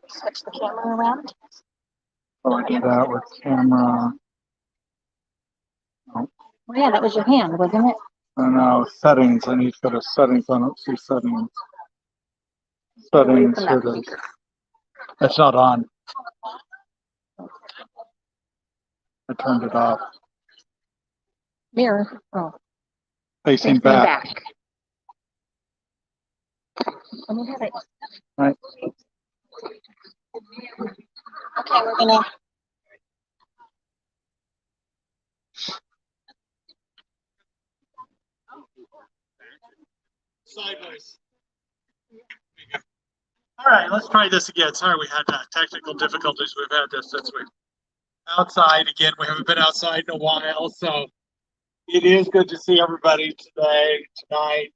Switch the camera around. Oh, I do that with camera. Oh, Oh, yeah, that was your hand, wasn't it? and now settings. I need to go to settings. I don't see settings. Away Settings. from Here that it is. speaker. It's not on. I turned it off. Mirror. Oh, Facing facing back. back. Let me have it. Right. Okay, we're gonna. Sideways. All right, let's try this again. Sorry, we had technical difficulties. We've had this since we outside again. We haven't been outside in a while, so it is good to see everybody tonight.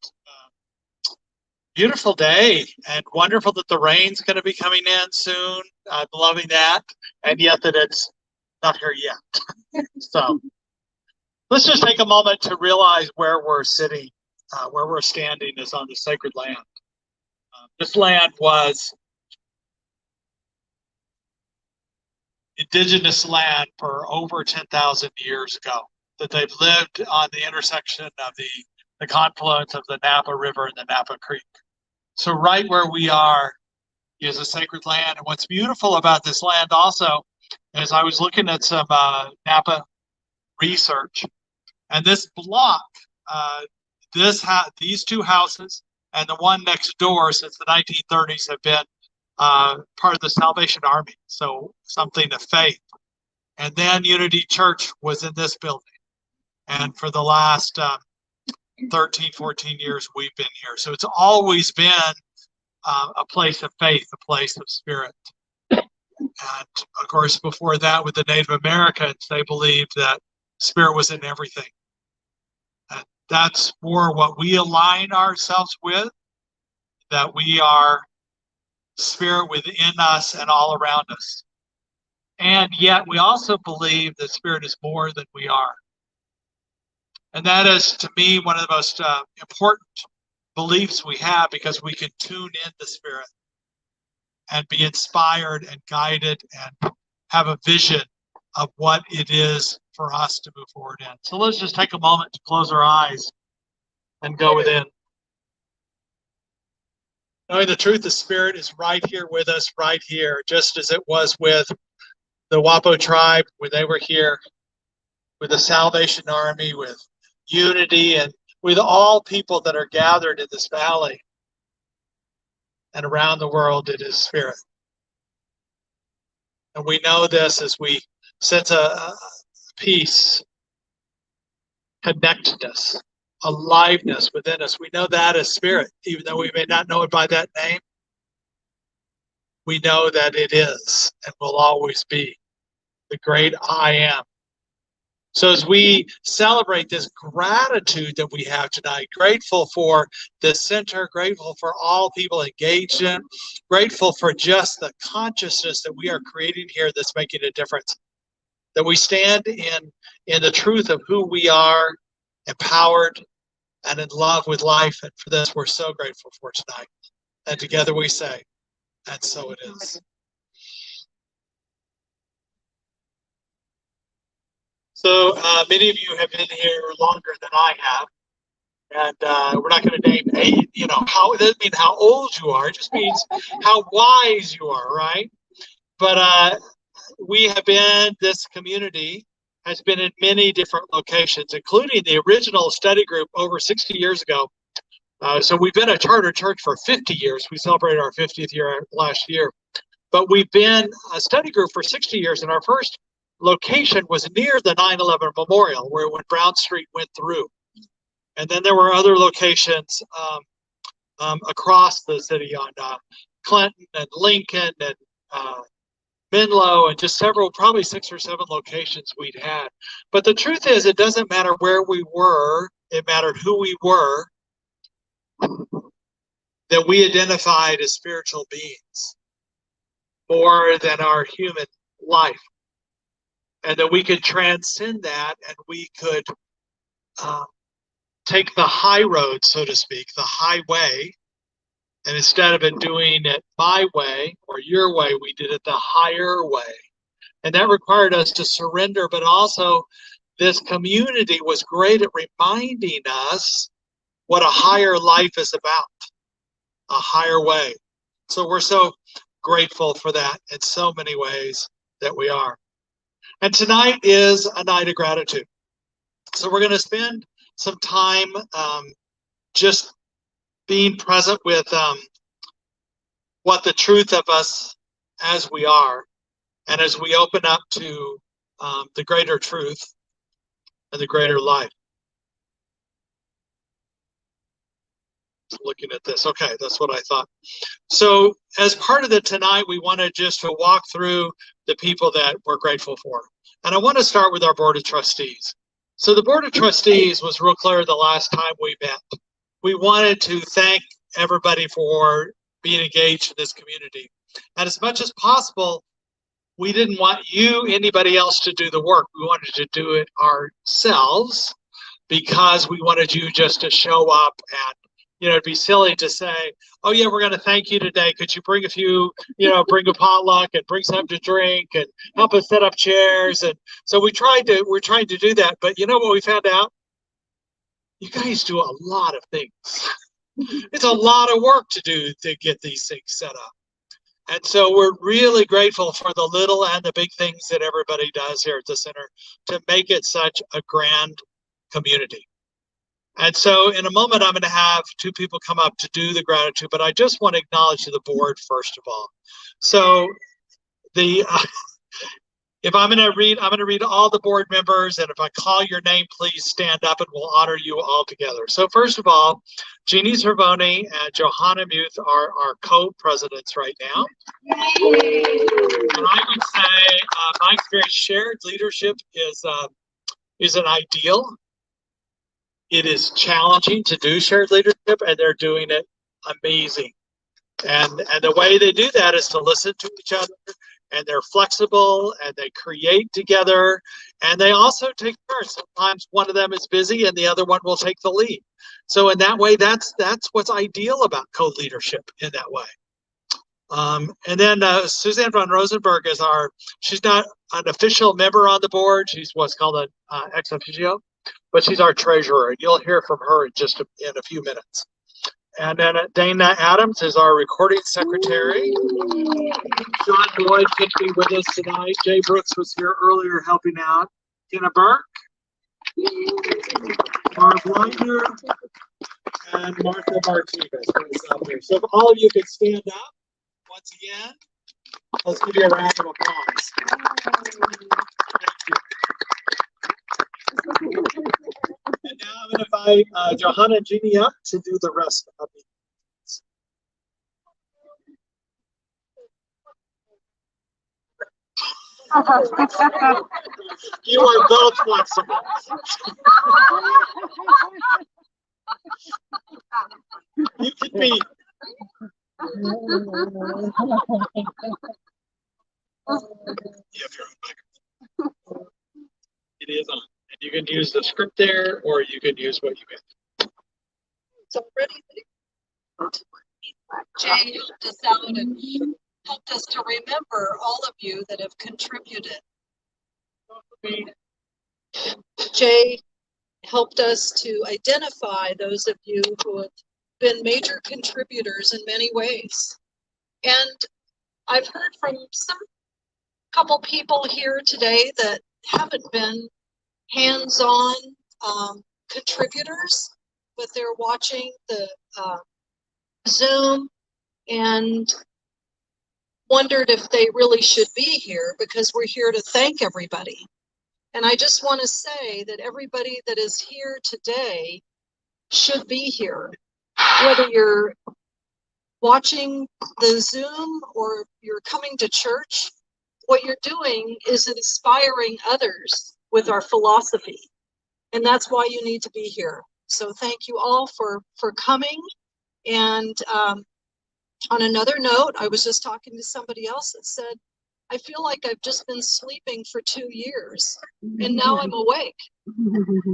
Beautiful day, and wonderful that the rain's going to be coming in soon. I'm loving that, and yet that it's not here yet. So let's just take a moment to realize where we're sitting, where we're standing is on the sacred land. This land was indigenous land for over 10,000 years ago, that they've lived on the intersection of the confluence of the Napa River and the Napa Creek. So right where we are is a sacred land. And what's beautiful about this land also is I was looking at some Napa research, and this block, these two houses and the one next door since the 1930s have been part of the Salvation Army, so something of faith. And then Unity Church was in this building. And for the last 13, 14 years, we've been here. So it's always been a place of faith, a place of spirit. And of course, before that, with the Native Americans, they believed that spirit was in everything. And that's more what we align ourselves with, that we are spirit within us and all around us. And yet we also believe that spirit is more than we are. And that is, to me, one of the most important beliefs we have, because we can tune in the spirit and be inspired and guided and have a vision of what it is for us to move forward in. So let's just take a moment to close our eyes and go within. Knowing the truth, the spirit is right here with us, right here, just as it was with the Wapo tribe when they were here, with the Salvation Army, with Unity, and with all people that are gathered in this valley and around the world. It is spirit. And we know this as we sense a peace, connectedness, aliveness within us. We know that as spirit, even though we may not know it by that name. We know that it is and will always be the great I am. So as we celebrate this gratitude that we have tonight, grateful for this center, grateful for all people engaged in, grateful for just the consciousness that we are creating here that's making a difference, that we stand in the truth of who we are, empowered and in love with life. And for this, we're so grateful for tonight. And together we say, and so it is. So many of you have been here longer than I have, and we're not going to name how. It doesn't mean how old you are. It just means how wise you are, right? But we have been. This community has been in many different locations, including the original study group over 60 years ago. So we've been a charter church for 50 years. We celebrated our 50th year last year, but we've been a study group for 60 years, and our first location was near the 9/11 memorial, where when Brown Street went through. And then there were other locations across the city on Clinton and Lincoln and Menlo, and just several, probably 6 or 7 locations we'd had. But the truth is, it doesn't matter where we were, it mattered who we were, that we identified as spiritual beings more than our human life. And that we could transcend that, and we could take the high road, so to speak, the highway, And instead of it doing it my way or your way, we did it the higher way. And that required us to surrender, but also this community was great at reminding us what a higher life is about, a higher way. So we're so grateful for that in so many ways that we are. And tonight is a night of gratitude. So we're going to spend some time just being present with what the truth of us as we are, and as we open up to the greater truth and the greater life. Looking at this, okay, that's what I thought. So as part of the tonight, we wanted just to walk through the people that we're grateful for. And I want to start with our Board of Trustees. So the Board of Trustees was real clear the last time we met. We wanted to thank everybody for being engaged in this community. And as much as possible, we didn't want anybody else to do the work. We wanted to do it ourselves because we wanted you just to show up and, it'd be silly to say, oh yeah, we're going to thank you today. Could you bring a few, bring a potluck and bring something to drink and help us set up chairs? And so we're trying to do that. But you know what we found out? You guys do a lot of things. It's a lot of work to do to get these things set up. And so we're really grateful for the little and the big things that everybody does here at the center to make it such a grand community. And so in a moment, I'm going to have two people come up to do the gratitude, but I just want to acknowledge the board first of all. So if I'm going to read all the board members, and if I call your name, please stand up and we'll honor you all together. So first of all, Jeannie Cervoni and Johanna Muth are our co-presidents right now. And I would say my experience, shared leadership is an ideal. It is challenging to do shared leadership, and they're doing it amazing. And the way they do that is to listen to each other, and they're flexible, and they create together, and they also take turns. Sometimes one of them is busy and the other one will take the lead. So in that way, that's what's ideal about co-leadership in that way. And then Suzanne von Rosenberg she's not an official member on the board. She's what's called an ex officio, but she's our treasurer, and you'll hear from her in a few minutes. And then Dana Adams is our recording secretary. John Boyd could be with us tonight. Jay Brooks was here earlier helping out. Tina Burke, Mark Winder, and Martha Martinez. So if all of you could stand up once again, let's give you a round of applause. Thank you. And now I'm going to invite Johanna and Jeannie up to do the rest of the You are both flexible. You could be. You have your own microphone. It is on. And you can use the script there, or you can use what you get. It's already there. Jay helped us out and helped us to remember all of you that have contributed. Jay helped us to identify those of you who have been major contributors in many ways. And I've heard from some couple people here today that haven't been hands-on contributors, but they're watching the Zoom and wondered if they really should be here, because we're here to thank everybody. And I just want to say that everybody that is here today should be here, whether you're watching the Zoom or you're coming to church. What you're doing is inspiring others with our philosophy, and that's why you need to be here. So thank you all for coming. And on another note, I was just talking to somebody else that said, I feel like I've just been sleeping for 2 years and now I'm awake.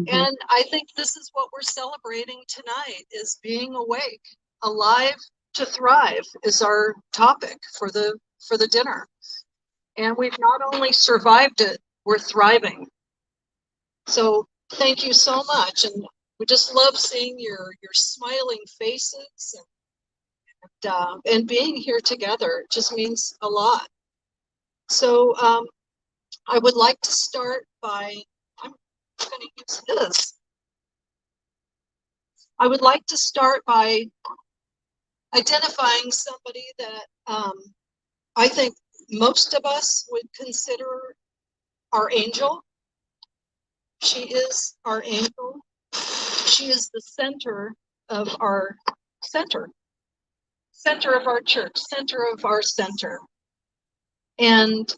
And I think this is what we're celebrating tonight, is being awake, alive to thrive is our topic for the dinner. And we've not only survived it, we're thriving. So thank you so much. And we just love seeing your smiling faces and being here together. It just means a lot. So I would like to start by, I'm going to use this. I would like to start by identifying somebody that I think most of us would consider our angel. She is our angel. She is the center of our center of our church, center of our center. And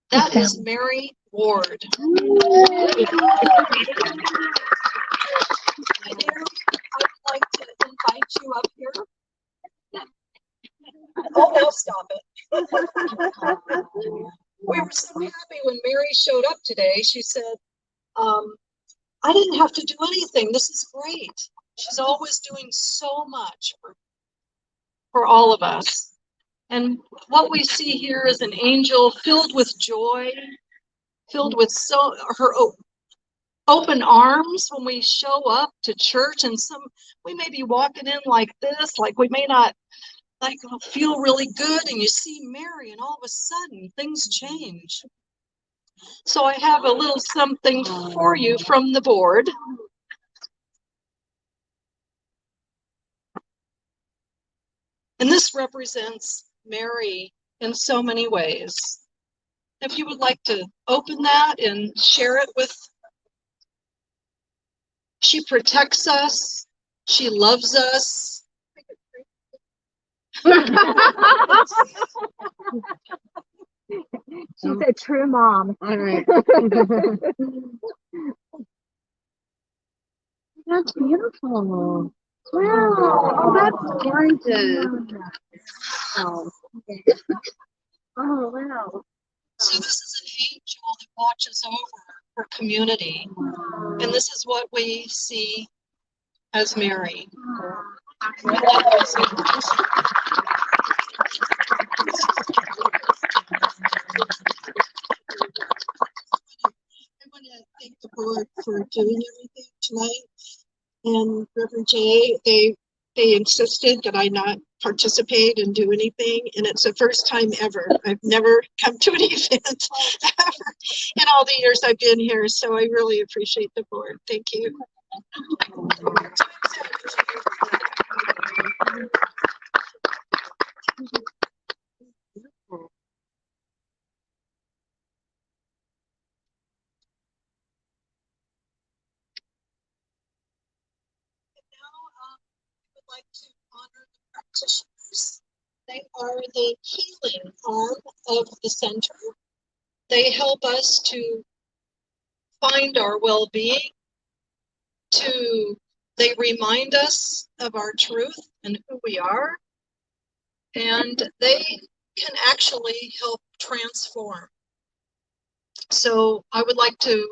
that is Mary Ward. Mary, I would like to invite you up here. Oh, no, stop it. We were so happy when Mary showed up today. She said, I didn't have to do anything. This is great. She's always doing so much for all of us. And what we see here is an angel filled with joy, filled with her open arms when we show up to church. And we may be walking in like this, like we may not feel really good, and you see Mary, and all of a sudden things change. So I have a little something for you from the board. And this represents Mary in so many ways. If you would like to open that and share it with, she protects us, she loves us. She's a true mom. All right. That's beautiful. Wow, that's gorgeous. Oh, wow. So this is an angel that watches over her community. And this is what we see as Mary. I want to thank the board for doing everything tonight. And Reverend Jay, they insisted that I not participate and do anything, and it's the first time ever. I've never come to an event ever in all the years I've been here, so I really appreciate the board. Thank you. Like to honor the practitioners. They are the healing arm of the center. They help us to find our well-being, they remind us of our truth and who we are, and they can actually help transform. So I would like to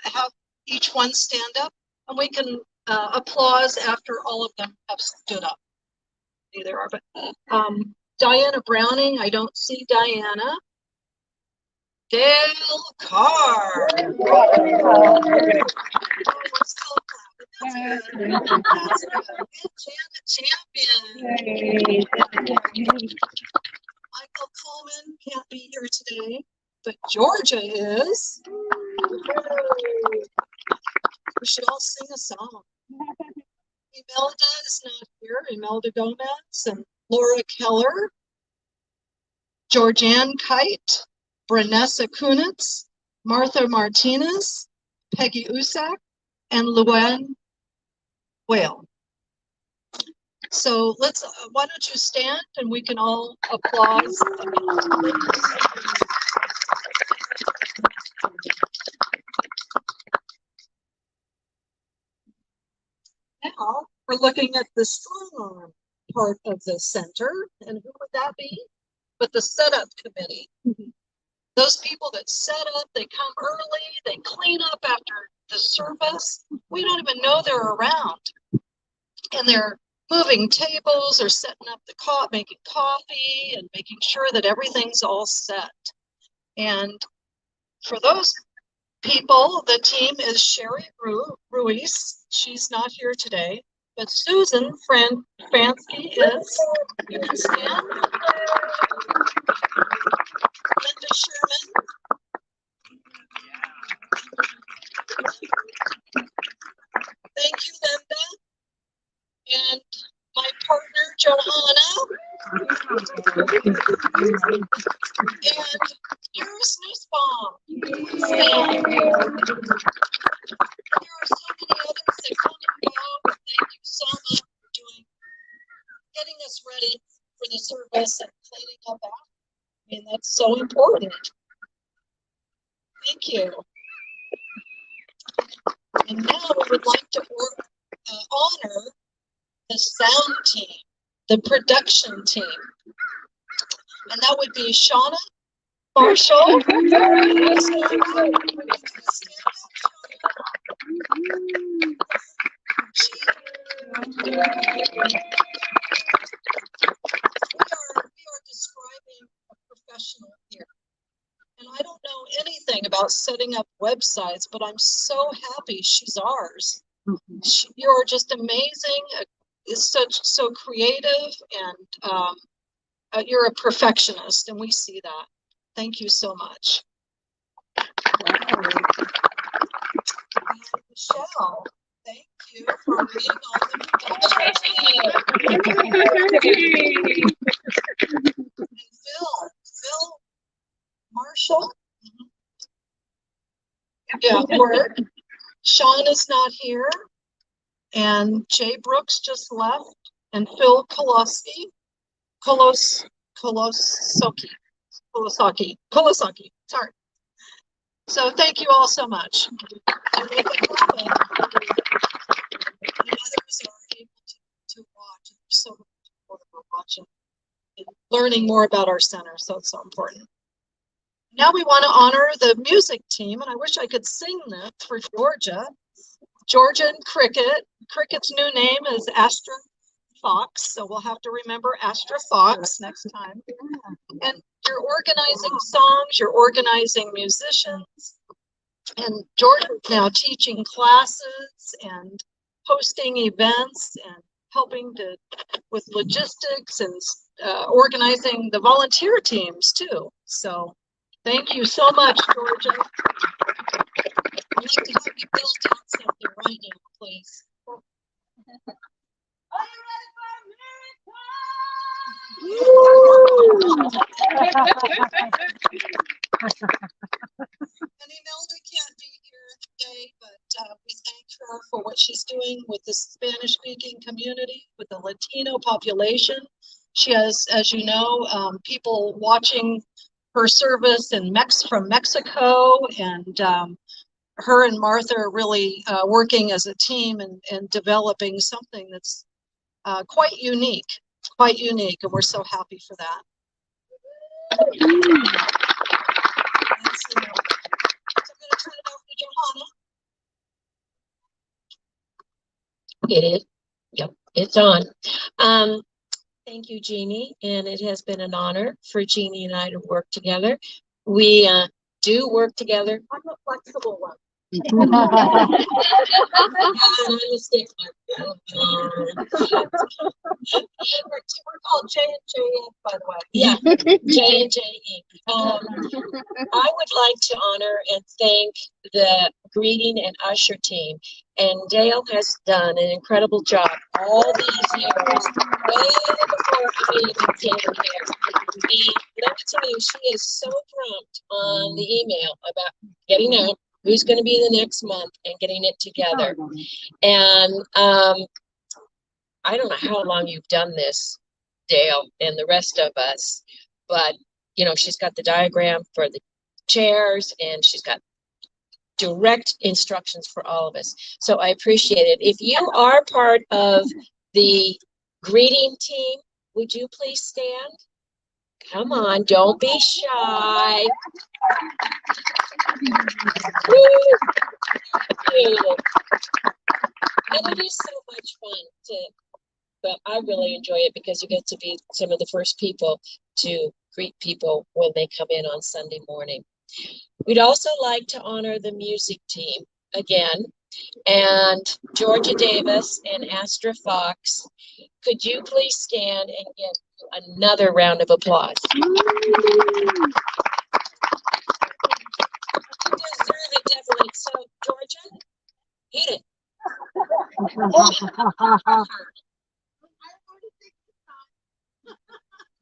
have each one stand up, and we can applause after all of them have stood up. There are, but Diana Browning, I don't see Diana. Gail Carr. Janet Champion. Michael Coleman can't be here today, but Georgia is. We should all sing a song. Imelda is not here. Imelda Gomez and Laura Keller, Georgianne Kite, Branessa Kunitz, Martha Martinez, Peggy Usak, and Luann Whale. So why don't you stand and we can all applaud. Now we're looking at the strong arm part of the center, and who would that be? But the setup committee. Those people that set up, they come early, they clean up after the service. We don't even know they're around. And they're moving tables or setting up the making coffee and making sure that everything's all set. And for those people, the team is Sherry Ruiz. She's not here today, but Susan Fransky is. You can stand. Linda Sherman. Thank you, Linda. And my partner, Johanna. And here's Nussbaum. And there are so many others that come and go. Thank you so much for getting us ready for the service and cleaning up after. I mean, that's so important. Thank you. And now we would like to honor the sound team, the production team. And that would be Shauna Marshall. We are describing a professional here. And I don't know anything about setting up websites, but I'm so happy she's ours. You're just amazing. It's so creative, and you're a perfectionist, and we see that. Thank you so much. Michelle, thank you for being on the production team. And Phil Marshall. Yeah, work. Sean is not here. And Jay Brooks just left. And Phil Kolosaki. Sorry. So thank you all so much. And with the others are able to watch. And there's so many people that are watching and learning more about our center. So it's so important. Now we want to honor the music team, and I wish I could sing that for Georgia. Georgia and Cricket. Cricket's new name is Astra Fox, so we'll have to remember Astra Fox next time. And you're organizing songs, you're organizing musicians, and Georgia's now teaching classes and hosting events and helping with logistics and organizing the volunteer teams too. So thank you so much, Georgia. I'd like to have you build out something right now, please. Are you ready And Imelda can't be here today, but we thank her for what she's doing with the Spanish-speaking community, with the Latino population. She has, as you know, people watching her service from Mexico, and her and Martha are really working as a team and developing something that's quite unique, and we're so happy for that. So I'm going to turn it over to Johanna. It is. Yep, it's on. Thank you, Jeannie, and it has been an honor for Jeannie and I to work together. We do work together. I'm a flexible one. I'm a stickler. We're called J&J Inc., by the way. Yeah, J&J Inc. I would like to honor and thank the greeting and usher team. And Dale has done an incredible job all these years, way before I even came here. And let me tell you, she is so prompt on the email about getting out who's going to be the next month and getting it together. And I don't know how long you've done this, Dale, and the rest of us, but you know, she's got the diagram for the chairs and she's got direct instructions for all of us. So I appreciate it. If you are part of the greeting team, would you please stand? Come on, don't be shy. And it is so much fun to, well, I really enjoy it because you get to be some of the first people to greet people when they come in on Sunday morning. We'd also like to honor the music team again, and Georgia Davis and Astra Fox. Could you please stand and give another round of applause? You deserve it, definitely. So, Georgia, eat it.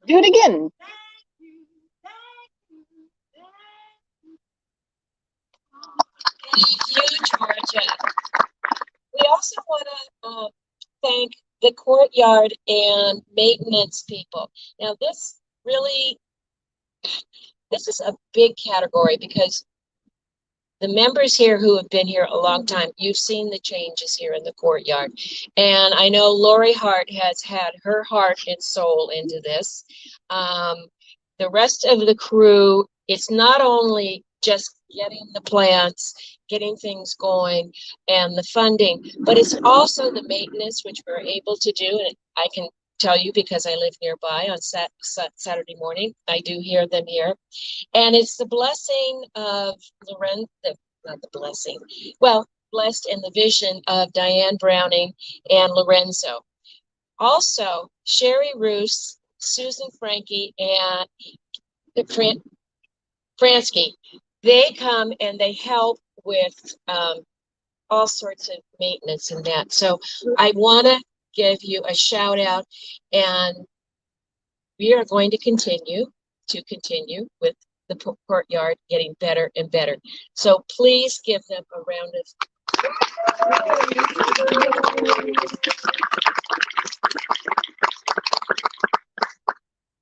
Do it again. Thank you, Georgia. We also want to thank the courtyard and maintenance people. Now, this is a big category because the members here who have been here a long time, you've seen the changes here in the courtyard. And I know Lori Hart has had her heart and soul into this. The rest of the crew, it's not only just getting the plants, getting things going and the funding, but it's also the maintenance, which we're able to do. And I can tell you because I live nearby on Saturday morning, I do hear them here. And it's the blessing of not the blessing, well, blessed in the vision of Diane Browning and Lorenzo. Also, Sherry Roos, Susan Frankie, and Fransky, they come and they help with all sorts of maintenance and that. So I want to give you a shout out, and we are going to continue with the courtyard getting better and better. So please give them a round of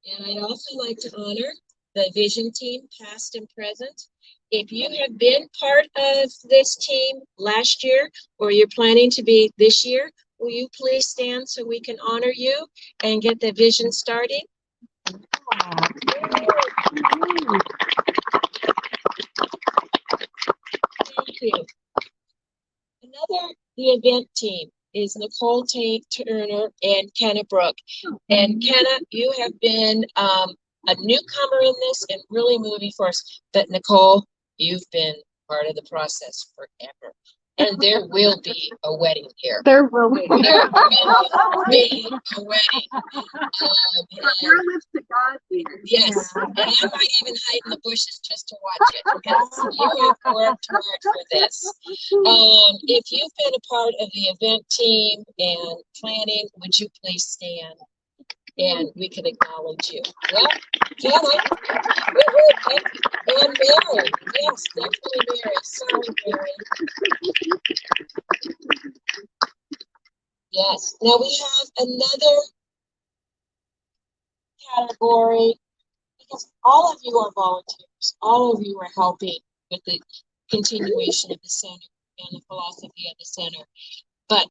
And I'd also like to honor the vision team, past and present. If you have been part of this team last year, or you're planning to be this year, will you please stand so we can honor you and get the vision started? Thank you. The event team is Nicole Turner and Kenna Brooke. And Kenna, you have been a newcomer in this and really moving for us. But Nicole, you've been part of the process forever. And there will be a wedding here. There will be. There will be a wedding. Your lips to God, dear. Yes, and I might even hide in the bushes just to watch it because you have worked hard for this. If you've been a part of the event team and planning, would you please stand and we can acknowledge you? Well, Jenna, and Mary, yes, definitely Mary. Sorry, Mary. Yes. Now we have another category because all of you are volunteers. All of you are helping with the continuation of the center and the philosophy of the center. But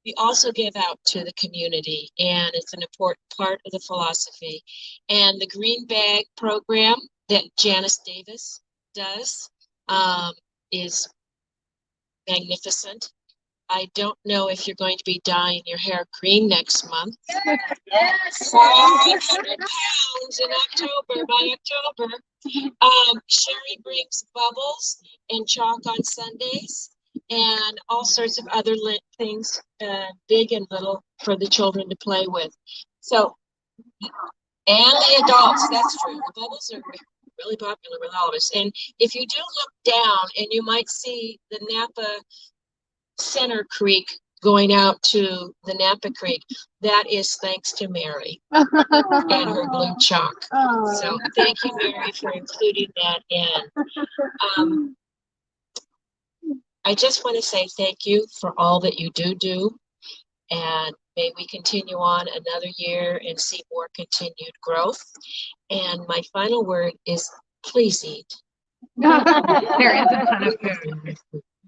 we also give out to the community, and it's an important part of the philosophy. And the Green Bag program that Janice Davis does is magnificent. I don't know if you're going to be dyeing your hair green next month. Yes. 500 pounds in October, by October. Sherry brings bubbles and chalk on Sundays and all sorts of other things, big and little, for the children to play with. So, and the adults, that's true. The bubbles are really popular with all of us. And if you do look down, and you might see the Napa Center Creek going out to the Napa Creek, that is thanks to Mary and her blue chalk. So thank you, Mary, for including that in. I just want to say thank you for all that you do, and may we continue on another year and see more continued growth. And my final word is please eat. There is a ton of food.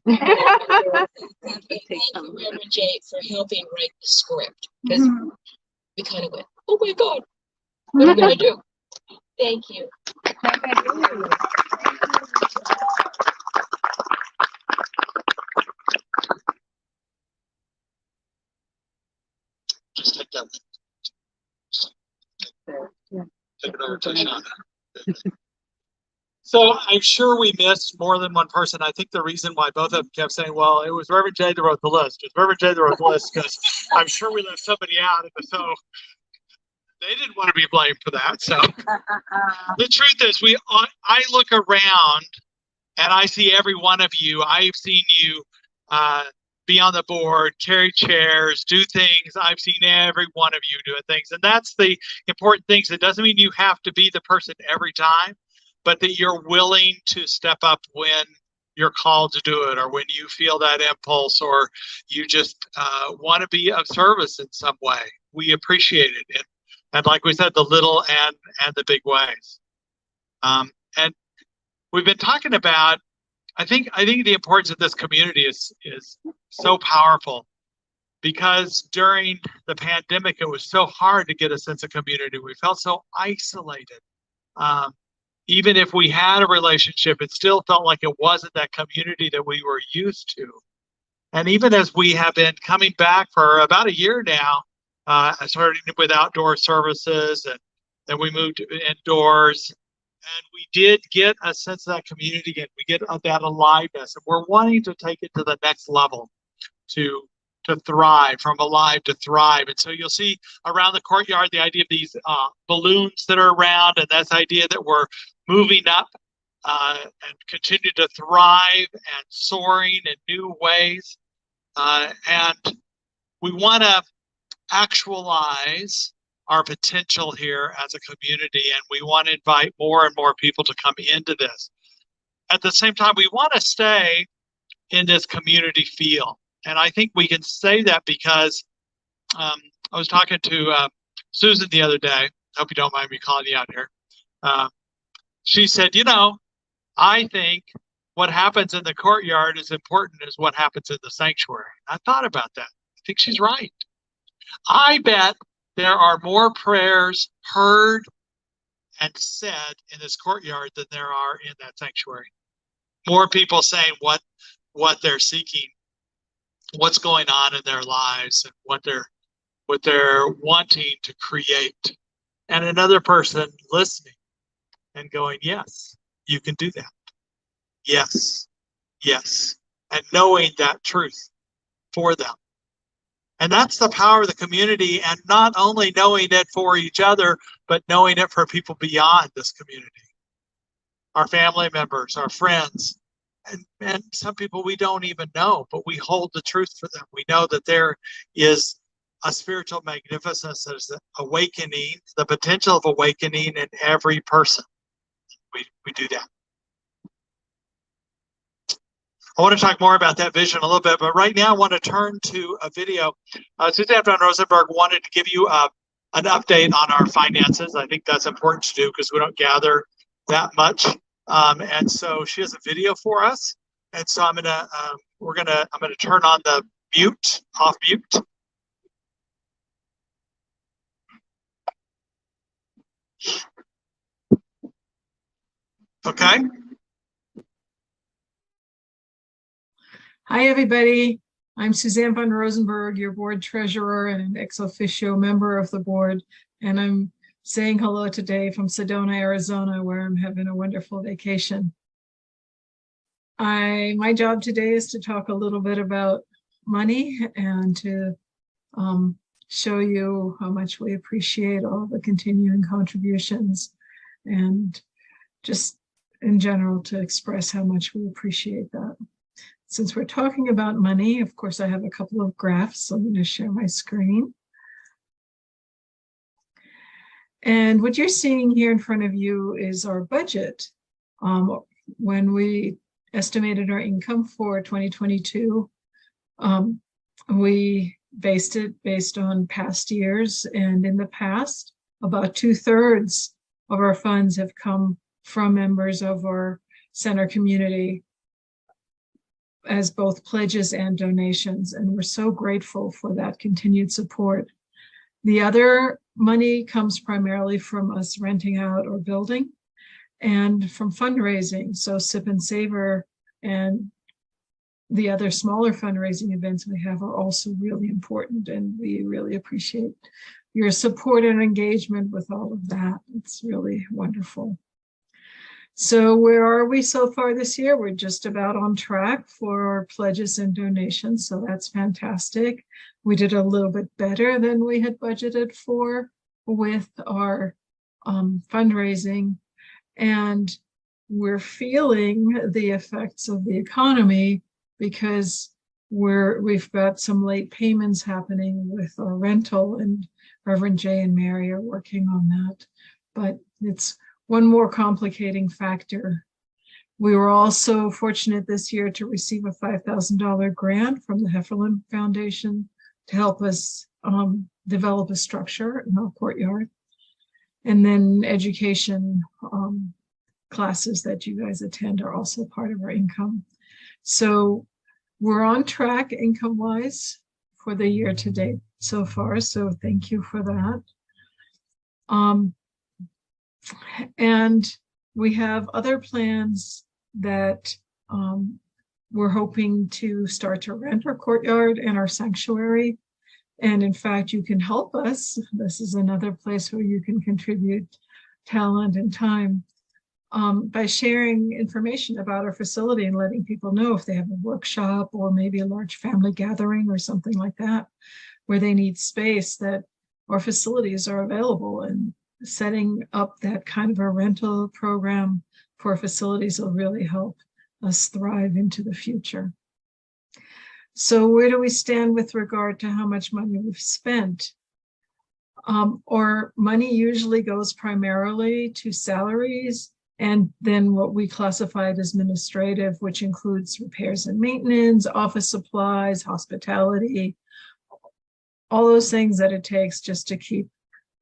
Thank you, Reverend Jay, for helping write the script, because we kind of went, oh my God, what are we going to do? Thank you. Just take that. for Tashana. So I'm sure we missed more than one person. I think the reason why both of them kept saying, well, it was Reverend Jay that wrote the list. It's Reverend Jay that wrote the list, because I'm sure we left somebody out. And so they didn't want to be blamed for that. So the truth is, I look around and I see every one of you. I've seen you be on the board, carry chairs, do things. I've seen every one of you doing things. And that's the important things. It doesn't mean you have to be the person every time, but that you're willing to step up when you're called to do it, or when you feel that impulse, or you just want to be of service in some way. We appreciate it. And like we said, the little and the big ways. And we've been talking about, I think the importance of this community is so powerful, because during the pandemic, it was so hard to get a sense of community. We felt so isolated. Even if we had a relationship, it still felt like it wasn't that community that we were used to. And even as we have been coming back for about a year now, starting with outdoor services, and then we moved indoors, and we did get a sense of that community again. We get that aliveness, and we're wanting to take it to the next level, to thrive, from alive to thrive. And so you'll see around the courtyard the idea of these balloons that are around, and that's the idea that we're moving up and continue to thrive and soaring in new ways. And we want to actualize our potential here as a community, and we want to invite more and more people to come into this. At the same time, we want to stay in this community feel. And I think we can say that because I was talking to Susan the other day. I hope you don't mind me calling you out here. She said, I think what happens in the courtyard is important as what happens in the sanctuary. I thought about that. I think she's right. I bet there are more prayers heard and said in this courtyard than there are in that sanctuary. More people saying what they're seeking, what's going on in their lives, and what they're wanting to create. And another person listening and going, yes, you can do that. Yes, yes. And knowing that truth for them. And that's the power of the community, and not only knowing it for each other, but knowing it for people beyond this community. Our family members, our friends, and some people we don't even know, but we hold the truth for them. We know that there is a spiritual magnificence that is awakening, the potential of awakening in every person. We do that. I want to talk more about that vision a little bit, but right now I want to turn to a video. Suzanne von Rosenberg wanted to give you an update on our finances. I think that's important to do because we don't gather that much. And so she has a video for us. And so I'm gonna turn on the off mute. Okay. Hi, everybody. I'm Suzanne von Rosenberg, your board treasurer and an ex officio member of the board. And I'm saying hello today from Sedona, Arizona, where I'm having a wonderful vacation. My job today is to talk a little bit about money and to show you how much we appreciate all the continuing contributions, and just in general to express how much we appreciate that. Since we're talking about money, of course, I have a couple of graphs. So I'm going to share my screen. And what you're seeing here in front of you is our budget. When we estimated our income for 2022, we based on past years. And in the past, about 2/3 of our funds have come from members of our center community as both pledges and donations, and we're so grateful for that continued support. The other money comes primarily from us renting out or building, and from fundraising. So Sip and Savor and the other smaller fundraising events we have are also really important, and we really appreciate your support and engagement with all of that. It's really wonderful. So where are we so far this year? We're just about on track for our pledges and donations, so that's fantastic. We did a little bit better than we had budgeted for with our fundraising, and we're feeling the effects of the economy because we've got some late payments happening with our rental, and Reverend Jay and Mary are working on that. But it's one more complicating factor. We were also fortunate this year to receive a $5,000 grant from the Heffernan Foundation to help us develop a structure in our courtyard. And then education classes that you guys attend are also part of our income. So we're on track income-wise for the year to date so far. So thank you for that. And we have other plans that we're hoping to start to rent our courtyard and our sanctuary. And in fact, you can help us. This is another place where you can contribute talent and time by sharing information about our facility and letting people know if they have a workshop or maybe a large family gathering or something like that, where they need space, that our facilities are available. And setting up that kind of a rental program for facilities will really help us thrive into the future. So where do we stand with regard to how much money we've spent? Our money usually goes primarily to salaries, and then what we classified as administrative, which includes repairs and maintenance, office supplies, hospitality, all those things that it takes just to keep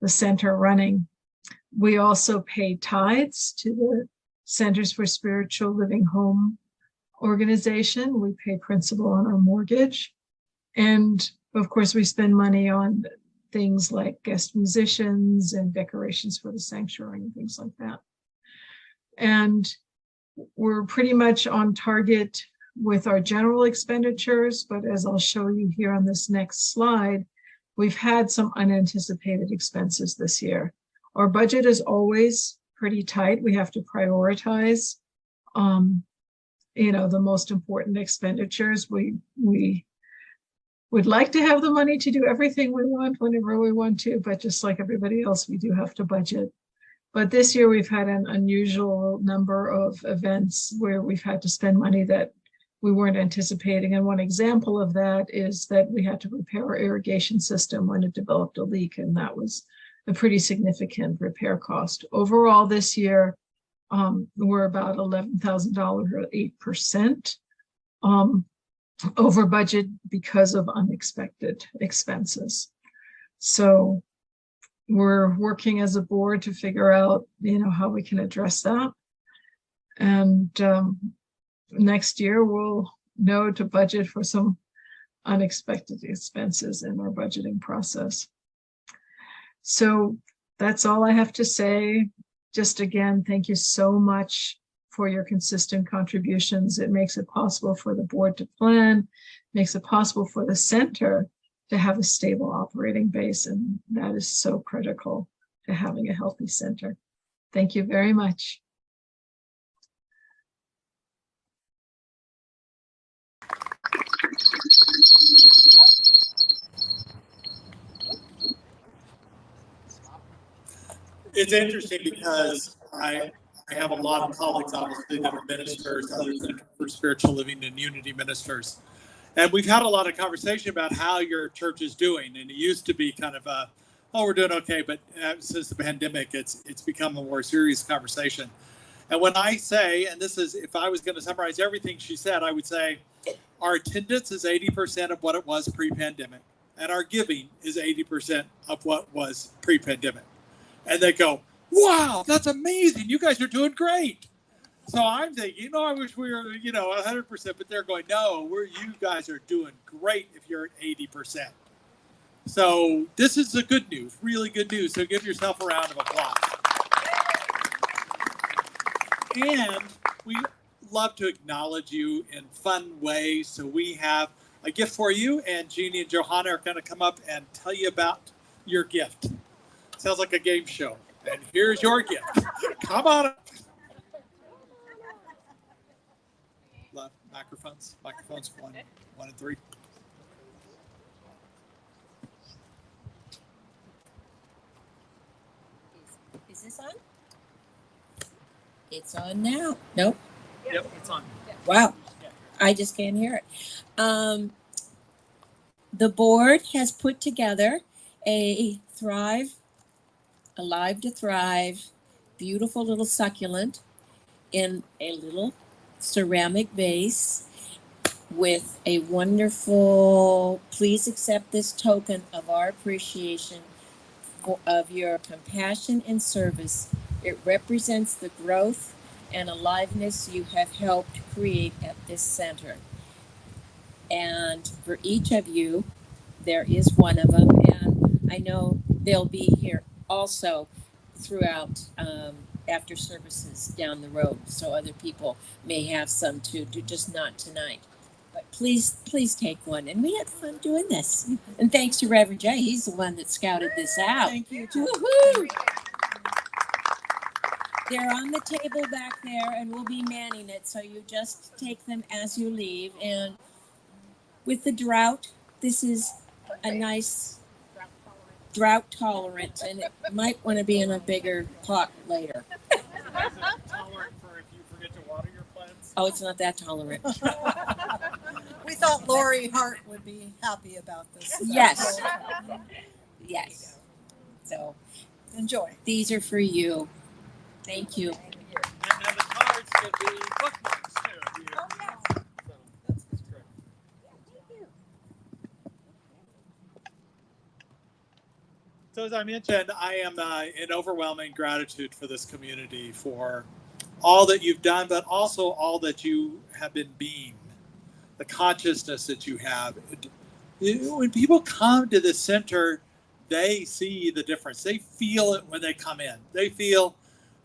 the center running. We also pay tithes to the Centers for Spiritual Living Home organization. We pay principal on our mortgage. And of course, we spend money on things like guest musicians and decorations for the sanctuary and things like that. And we're pretty much on target with our general expenditures, but as I'll show you here on this next slide, we've had some unanticipated expenses this year. Our budget is always pretty tight. We have to prioritize, the most important expenditures. We would like to have the money to do everything we want whenever we want to, but just like everybody else, we do have to budget. But this year we've had an unusual number of events where we've had to spend money that we weren't anticipating. And one example of that is that we had to repair our irrigation system when it developed a leak, and that was a pretty significant repair cost. Overall this year, we're about $11,000 or 8% over budget because of unexpected expenses. So we're working as a board to figure out, how we can address that. And next year we'll know to budget for some unexpected expenses in our budgeting process. So that's all I have to say. Just again, thank you so much for your consistent contributions. It makes it possible for the board to plan, makes it possible for the center to have a stable operating base, and that is so critical to having a healthy center. Thank you very much. It's interesting because I have a lot of colleagues, obviously, that are ministers, others that are for spiritual living and unity ministers. And we've had a lot of conversation about how your church is doing. And it used to be kind of we're doing okay. But since the pandemic, it's become a more serious conversation. And when I say, and this is, if I was going to summarize everything she said, I would say our attendance is 80% of what it was pre-pandemic. And our giving is 80% of what was pre-pandemic. And they go, wow, that's amazing. You guys are doing great. So I'm thinking, I wish we were, 100%. But they're going, no, you guys are doing great if you're at 80%. So this is the good news, really good news. So give yourself a round of applause. And love to acknowledge you in fun ways. So we have a gift for you, and Jeannie and Johanna are going to come up and tell you about your gift. Sounds like a game show. And here's your gift. Come on up. Love microphones. Microphones 1 and 3. Is this on? It's on now. Nope. Yep, it's on. Wow. I just can't hear it. The board has put together a Alive to Thrive, beautiful little succulent in a little ceramic vase with a wonderful, please accept this token of our appreciation of your compassion and service. It represents the growth and aliveness you have helped create at this center. And for each of you, there is one of them, and I know they'll be here also throughout after services down the road, so other people may have some too, just not tonight. But please take one. And we had fun doing this. And thanks to Reverend Jay, he's the one that scouted this out. Thank you. Woohoo! They're on the table back there, and we'll be manning it, so you just take them as you leave. And with the drought, this is a nice drought tolerant, and it might want to be in a bigger pot later. Is it tolerant for if you forget to water your plants? Oh, it's not that tolerant. We thought Lori Hart would be happy about this. Yes. Yes. So Enjoy. these are for you. Thank you. And then the cards could be bookmarks too. if you- So that's great. So as I mentioned, I am in overwhelming gratitude for this community, for all that you've done, but also all that you have been being, the consciousness that you have. When people come to the center, they see the difference. They feel it when they come in. They feel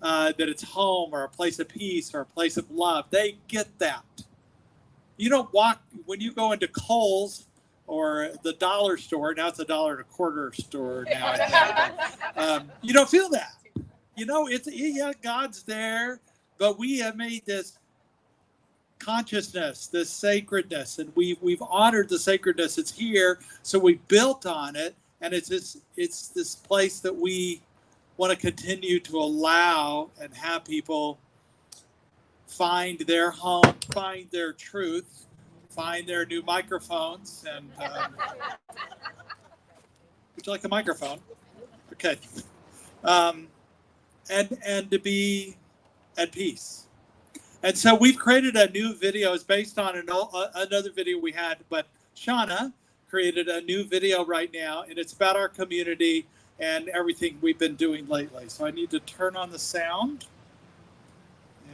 that it's home or a place of peace or a place of love. They get that. You don't walk, when you go into Kohl's or the dollar store, now it's $1.25 store now, I think. You don't feel that. You know, yeah, God's there, but we have made this consciousness, this sacredness, and we've honored the sacredness. It's here, so we built on it, and it's this place that we want to continue to allow and have people find their home, find their truth, find their new microphones. And would you like a microphone? Okay. And to be at peace. And so we've created a new video. It's based on another video we had, but Shauna created a new video right now, and it's about our community and everything we've been doing lately. So I need to turn on the sound.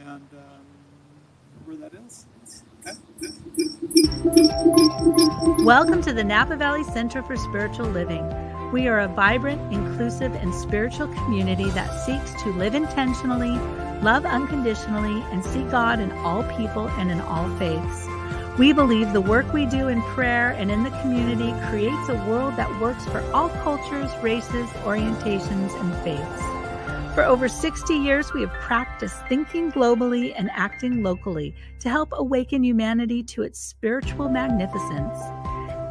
And where that is. Okay. Welcome to the Napa Valley Center for Spiritual Living. We are a vibrant, inclusive, and spiritual community that seeks to live intentionally, love unconditionally, and see God in all people and in all faiths. We believe the work we do in prayer and in the community creates a world that works for all cultures, races, orientations, and faiths. For over 60 years, we have practiced thinking globally and acting locally to help awaken humanity to its spiritual magnificence.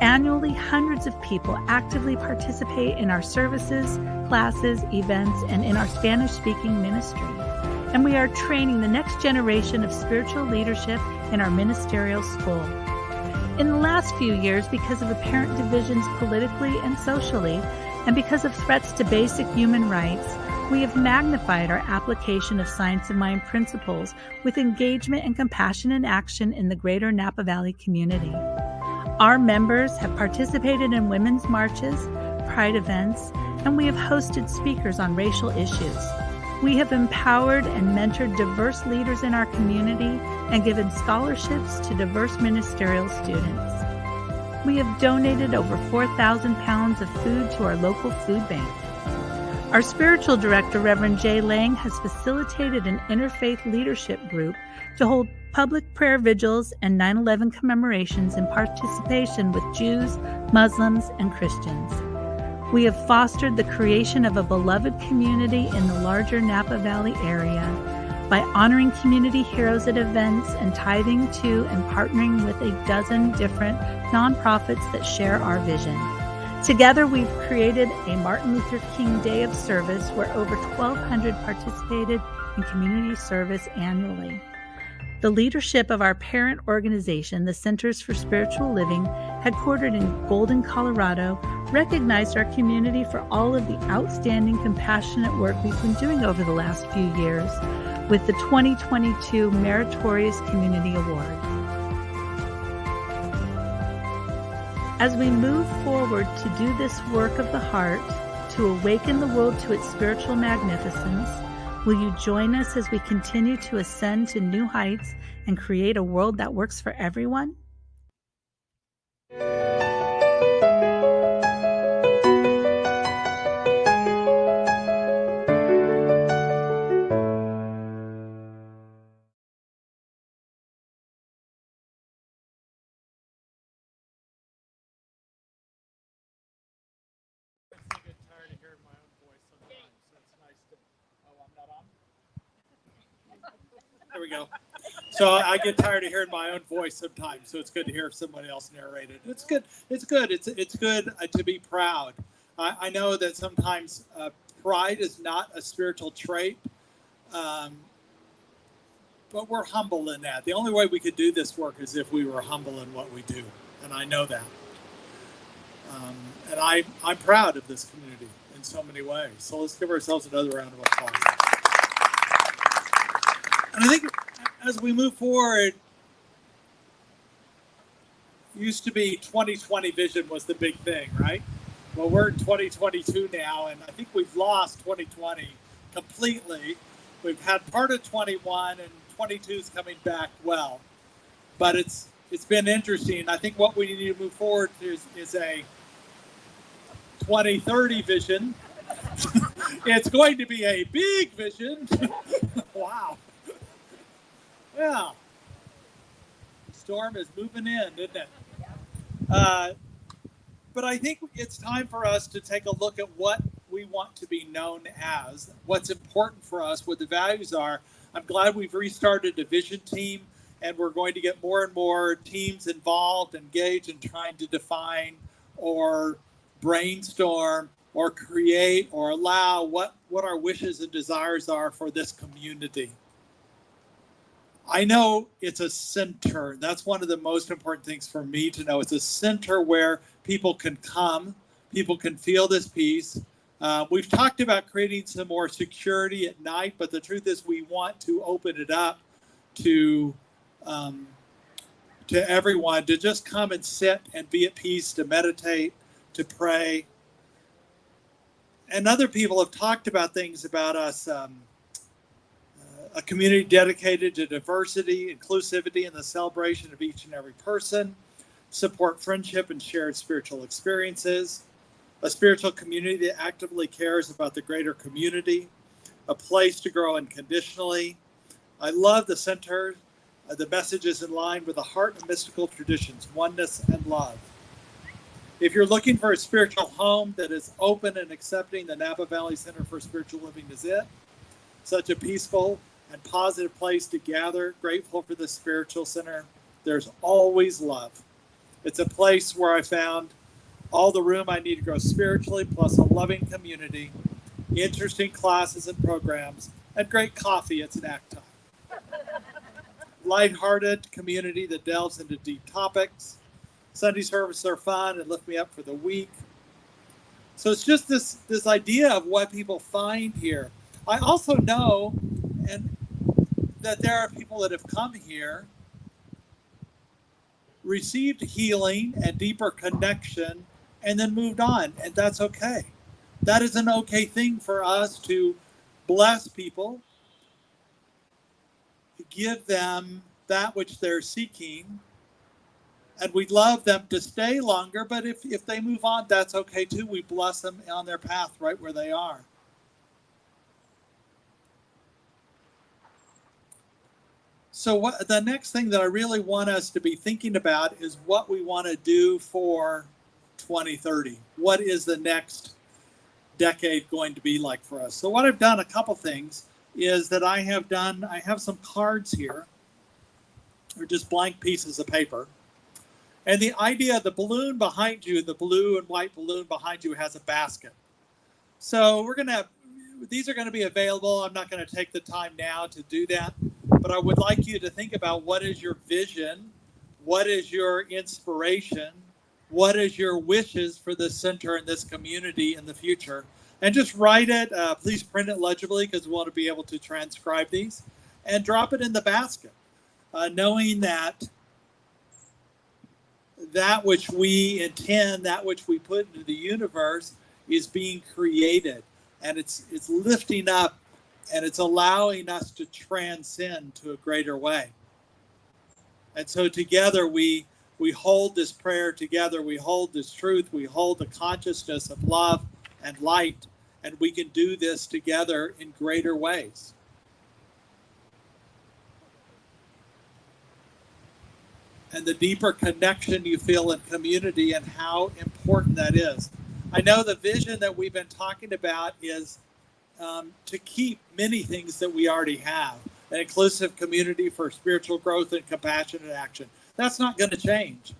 Annually, hundreds of people actively participate in our services, classes, events, and in our Spanish-speaking ministry. And we are training the next generation of spiritual leadership in our ministerial school. In the last few years, because of apparent divisions politically and socially, and because of threats to basic human rights, we have magnified our application of Science of Mind principles with engagement and compassion in action in the greater Napa Valley community. Our members have participated in women's marches, pride events, and we have hosted speakers on racial issues. We have empowered and mentored diverse leaders in our community and given scholarships to diverse ministerial students. We have donated over 4,000 pounds of food to our local food bank. Our spiritual director, Reverend Jay Lang, has facilitated an interfaith leadership group to hold public prayer vigils, and 9/11 commemorations in participation with Jews, Muslims, and Christians. We have fostered the creation of a beloved community in the larger Napa Valley area by honoring community heroes at events and tithing to and partnering with a dozen different nonprofits that share our vision. Together, we've created a Martin Luther King Day of Service where over 1,200 participated in community service annually. The leadership of our parent organization, the Centers for Spiritual Living, headquartered in Golden, Colorado, recognized our community for all of the outstanding, compassionate work we've been doing over the last few years with the 2022 Meritorious Community Award. As we move forward to do this work of the heart, to awaken the world to its spiritual magnificence, will you join us as we continue to ascend to new heights and create a world that works for everyone? There we go. So I get tired of hearing my own voice sometimes, so it's good to hear somebody else narrate it. It's good. It's good. It's good to be proud. I know that sometimes pride is not a spiritual trait, but we're humble in that. The only way we could do this work is if we were humble in what we do, and I know that. And I'm proud of this community in so many ways. So let's give ourselves another round of applause. And I think as we move forward, used to be 2020 vision was the big thing, right? Well, we're in 2022 now, and I think we've lost 2020 completely. We've had part of 21, and 22 is coming back well. But it's been interesting. I think what we need to move forward to is a 2030 vision. It's going to be a big vision. Wow. Yeah. The storm is moving in, isn't it? But I think it's time for us to take a look at what we want to be known as, what's important for us, what the values are. I'm glad we've restarted a vision team, and we're going to get more and more teams involved, engaged in trying to define or brainstorm or create or allow what our wishes and desires are for this community. I know it's a center. That's one of the most important things for me to know. It's a center where people can come, people can feel this peace. We've talked about creating some more security at night, but the truth is we want to open it up to everyone to just come and sit and be at peace, to meditate, to pray. And other people have talked about things about us, a community dedicated to diversity, inclusivity, and the celebration of each and every person, support friendship and shared spiritual experiences, a spiritual community that actively cares about the greater community, a place to grow unconditionally. I love the center. The message is in line with the heart of mystical traditions, oneness and love. If you're looking for a spiritual home that is open and accepting, the Napa Valley Center for Spiritual Living is it. Such a peaceful and positive place to gather. Grateful for the spiritual center. There's always love. It's a place where I found all the room I need to grow spiritually, plus a loving community, interesting classes and programs, and great coffee at snack time. Lighthearted community that delves into deep topics. Sunday services are fun and lift me up for the week. So it's just this idea of what people find here. I also know that there are people that have come here, received healing and deeper connection, and then moved on, and that's okay. That is an okay thing for us to bless people, to give them that which they're seeking, and we'd love them to stay longer, but if they move on, that's okay too. We bless them on their path right where they are. So what the next thing that I really want us to be thinking about is what we want to do for 2030. What is the next decade going to be like for us? So what I've done, a couple things, is that I have some cards here. They're just blank pieces of paper. And the idea, the balloon behind you, the blue and white balloon behind you has a basket. So these are going to be available. I'm not going to take the time now to do that, but I would like you to think about what is your vision, what is your inspiration, what is your wishes for this center and this community in the future, and just write it. Please print it legibly because we want to be able to transcribe these, and drop it in the basket, knowing that which we intend, that which we put into the universe is being created, and it's lifting up, and it's allowing us to transcend to a greater way. And so together we hold this prayer together, we hold this truth, we hold the consciousness of love and light, and we can do this together in greater ways. And the deeper connection you feel in community and how important that is. I know the vision that we've been talking about is to keep many things that we already have. An inclusive community for spiritual growth and compassionate action. That's not going to change.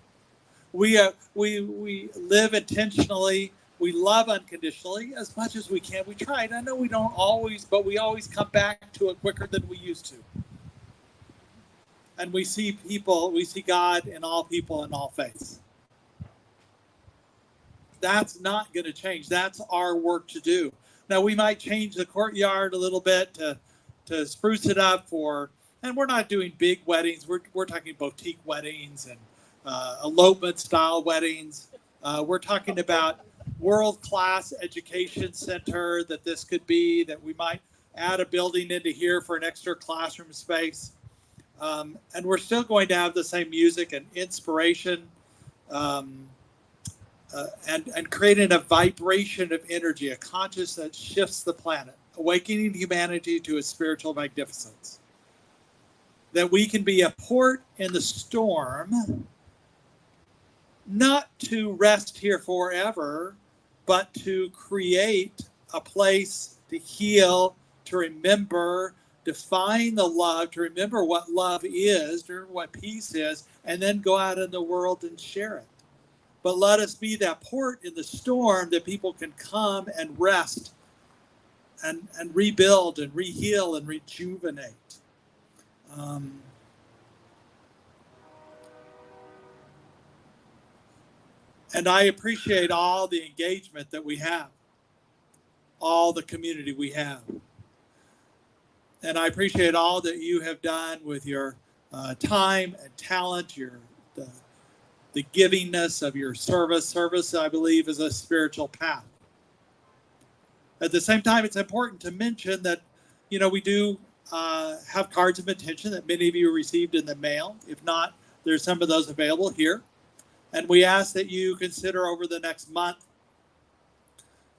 We live intentionally. We love unconditionally as much as we can. We try it. I know we don't always, but we always come back to it quicker than we used to. And we see God in all people and all faiths. That's not going to change. That's our work to do. Now, we might change the courtyard a little bit to spruce it up and we're not doing big weddings. We're talking boutique weddings and elopement style weddings. We're talking about world-class education center that this could be, that we might add a building into here for an extra classroom space. And we're still going to have the same music and inspiration and creating a vibration of energy, a consciousness that shifts the planet, awakening humanity to its spiritual magnificence. That we can be a port in the storm, not to rest here forever, but to create a place to heal, to remember, to find the love, to remember what love is, to remember what peace is, and then go out in the world and share it. But let us be that port in the storm that people can come and rest and rebuild and reheal and rejuvenate. And I appreciate all the engagement that we have, all the community we have. And I appreciate all that you have done with your time and talent, the givingness of your service. Service, I believe, is a spiritual path. At the same time, it's important to mention that, we do have cards of intention that many of you received in the mail. If not, there's some of those available here. And we ask that you consider over the next month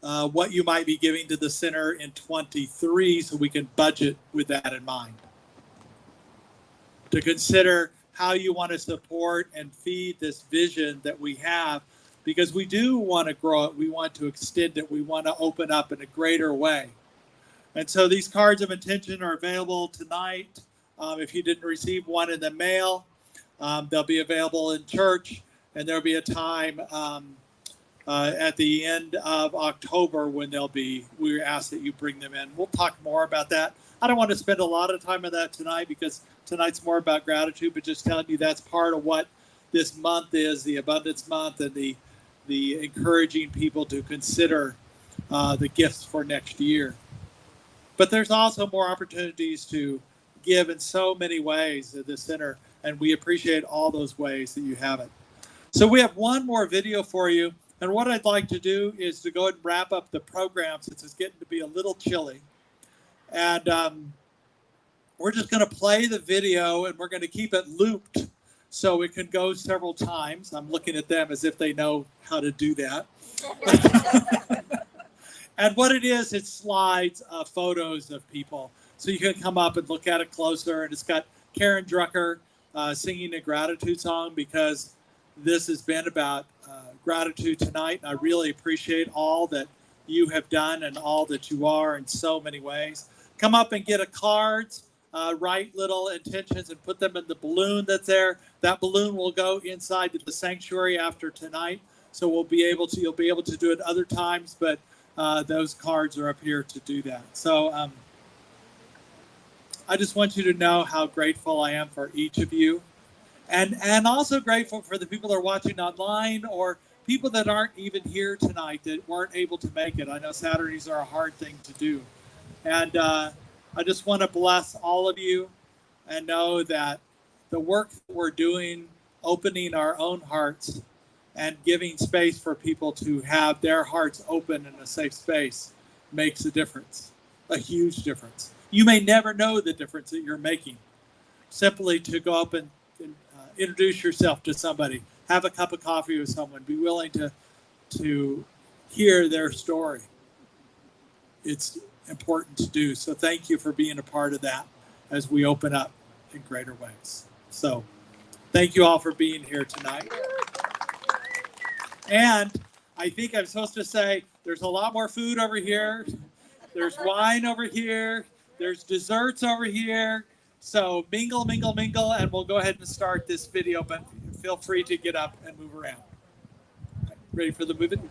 what you might be giving to the center in 23 so we can budget with that in mind. To consider how you want to support and feed this vision that we have, because we do want to grow it, we want to extend it, we want to open up in a greater way. And so these cards of intention are available tonight. If you didn't receive one in the mail, they'll be available in church, and there'll be a time at the end of October when we ask that you bring them in. We'll talk more about that. I don't want to spend a lot of time on that tonight because tonight's more about gratitude, but just telling you that's part of what this month is, the Abundance Month, and the encouraging people to consider the gifts for next year. But there's also more opportunities to give in so many ways at the center, and we appreciate all those ways that you have it. So we have one more video for you, and what I'd like to do is to go ahead and wrap up the program since it's getting to be a little chilly. And we're just going to play the video, and we're going to keep it looped so it can go several times. I'm looking at them as if they know how to do that. And what it is, it slides photos of people. So you can come up and look at it closer, and it's got Karen Drucker singing a gratitude song, because this has been about gratitude tonight. I really appreciate all that you have done and all that you are in so many ways. Come up and get a card, write little intentions and put them in the balloon that's there. That balloon will go inside the sanctuary after tonight. So you'll be able to do it other times, but those cards are up here to do that. So I just want you to know how grateful I am for each of you, and also grateful for the people that are watching online, or people that aren't even here tonight that weren't able to make it. I know Saturdays are a hard thing to do. And I just want to bless all of you and know that the work that we're doing, opening our own hearts and giving space for people to have their hearts open in a safe space, makes a difference, a huge difference. You may never know the difference that you're making. Simply to go up and introduce yourself to somebody, have a cup of coffee with someone, be willing to hear their story. It's important to do. So thank you for being a part of that as we open up in greater ways. So thank you all for being here tonight. And I think I'm supposed to say there's a lot more food over here. There's wine over here. There's desserts over here. So mingle, mingle, mingle, and we'll go ahead and start this video, but feel free to get up and move around. Ready for the video?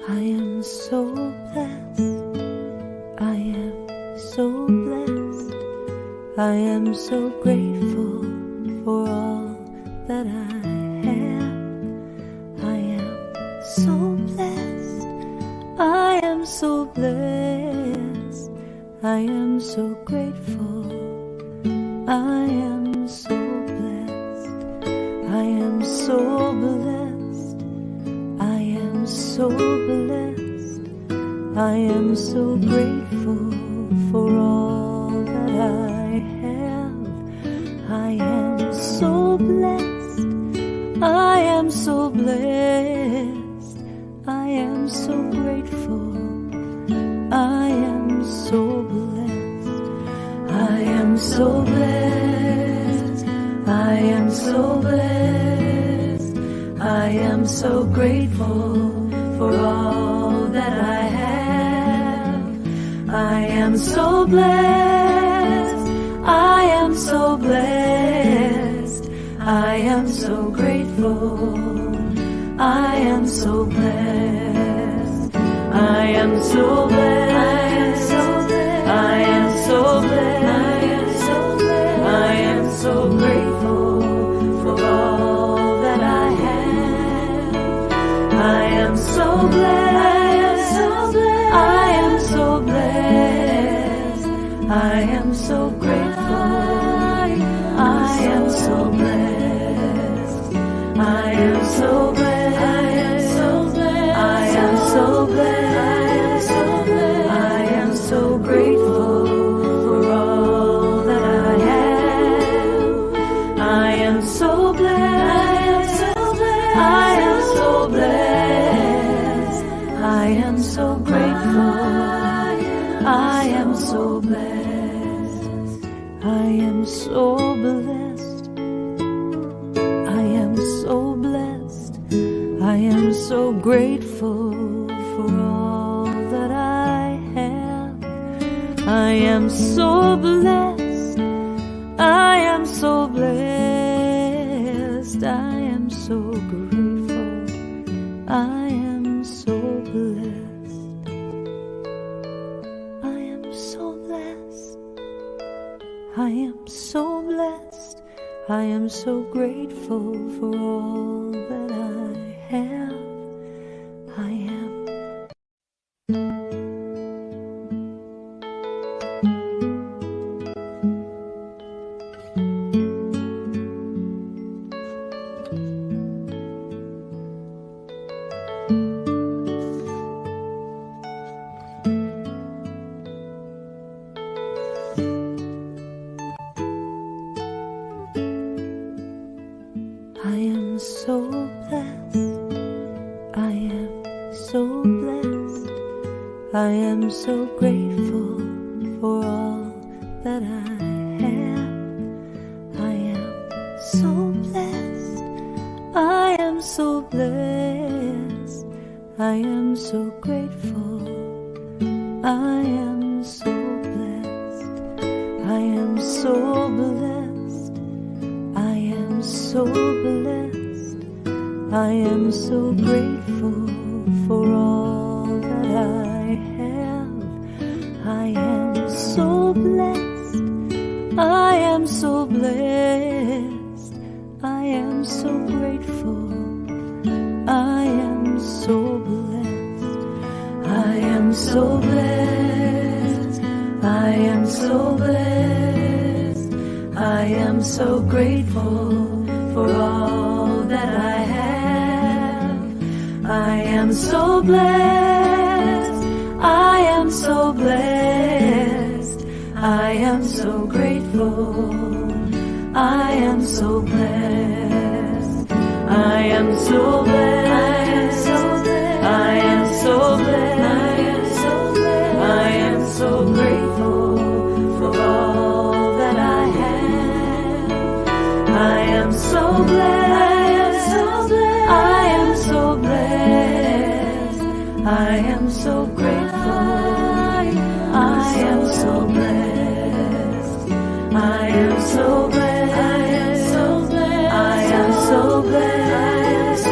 I am so blessed. I am so blessed. I am so grateful for all that I have. I am so blessed. I am so blessed. I am so grateful. I am so blessed. I am so blessed. I am so blessed. I am so grateful for all that I have. I am so blessed. I am so blessed. I am so grateful. I am so blessed. I am so blessed. I am so blessed. I am so grateful for all that I have. I am so blessed. I am so blessed. I am so grateful. I am so blessed. I am so blessed. I am so blessed. I am so grateful for all that I have. I am so blessed. I am so blessed. I am so grateful. I am so blessed. I am so blessed. I am so blessed. I am so grateful for all that I have. I am so blessed. I am so blessed. I am so grateful. I am so blessed. I am so blessed. I am so blessed. I am so grateful for all that I have. I am so blessed. I am so blessed. I am so grateful. I am so blessed. I am so blessed. I am so blessed. I am so grateful for all that I have. I am. am so blessed. I am so grateful for all that I have. I am so blessed. I am so blessed. I am so grateful. I am so blessed. I am so blessed. I am so blessed. I am so grateful for all that I have. I am so blessed. I am so blessed. I am so grateful. I am so blessed. I am so blessed. I am so blessed. I am so grateful for all that I have. I am so blessed. I am so blessed. I am so grateful. I am so blessed. I am so blessed. I am so blessed. I am so grateful for all that I have. I am so blessed. I am so blessed. I am so grateful. I am so blessed. I am so blessed. I am so blessed.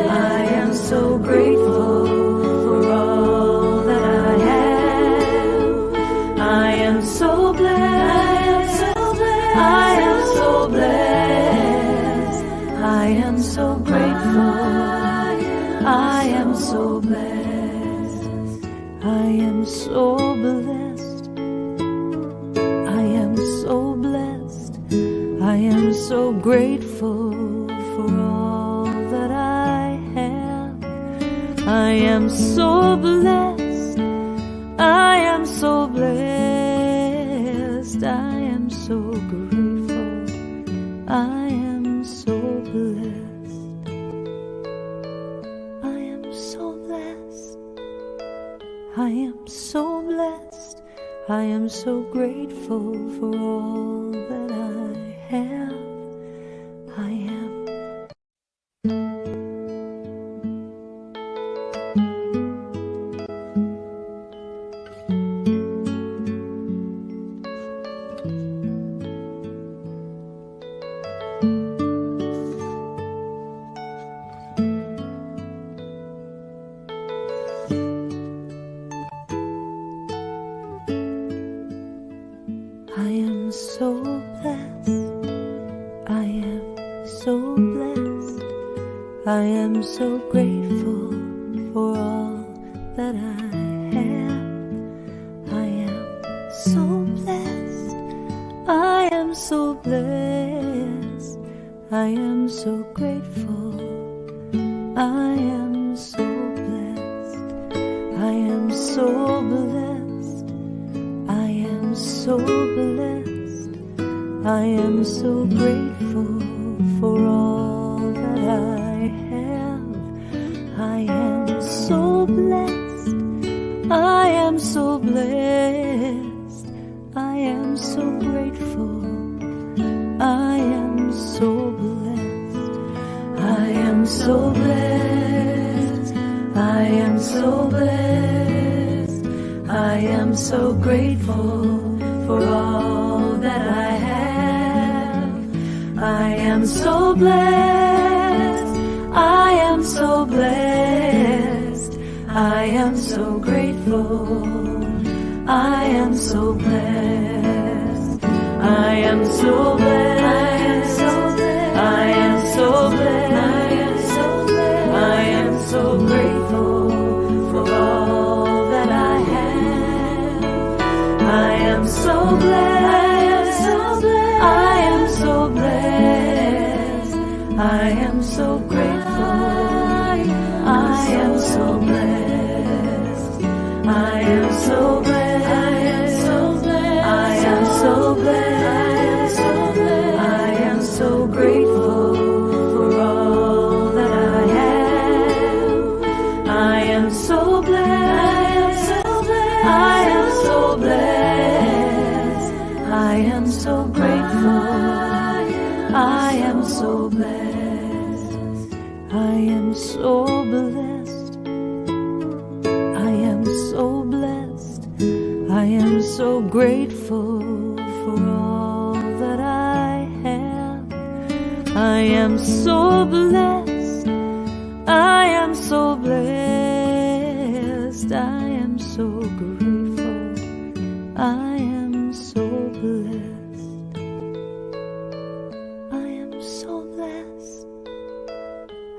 I am so grateful for all that I have. I am so blessed. I am so blessed. I am so grateful. I am so blessed. I am so blessed. I am so blessed. I am so grateful for all that I have. I am so blessed. I am so blessed. I am so grateful. I am so blessed. I am so blessed. I am so blessed. I am so grateful for all that I have. I am. I am so blessed. I am so blessed. I am so grateful for all that I have. I am so blessed. I am so blessed. I am so grateful. I am so blessed. I am so blessed. I am so blessed. I am so grateful for all that I have. I am so blessed. I am so blessed. I am so grateful. I am so blessed. I am so blessed. I am so blessed. I am so grateful for all that I have. I am so blessed. I am so blessed. I am so grateful. I am so blessed. I am so blessed. I am so blessed. I am so grateful for all that I have. I am so blessed. I am so blessed. I am so grateful. I am so blessed. I am so blessed. I am so blessed. I am so grateful for all that I have. am so blessed. I am so blessed. I am so grateful. I am so blessed. I am so blessed. I am so blessed. I am so grateful for all that I have. I am so blessed. I am so blessed. I am so grateful. I am so blessed. I am so blessed.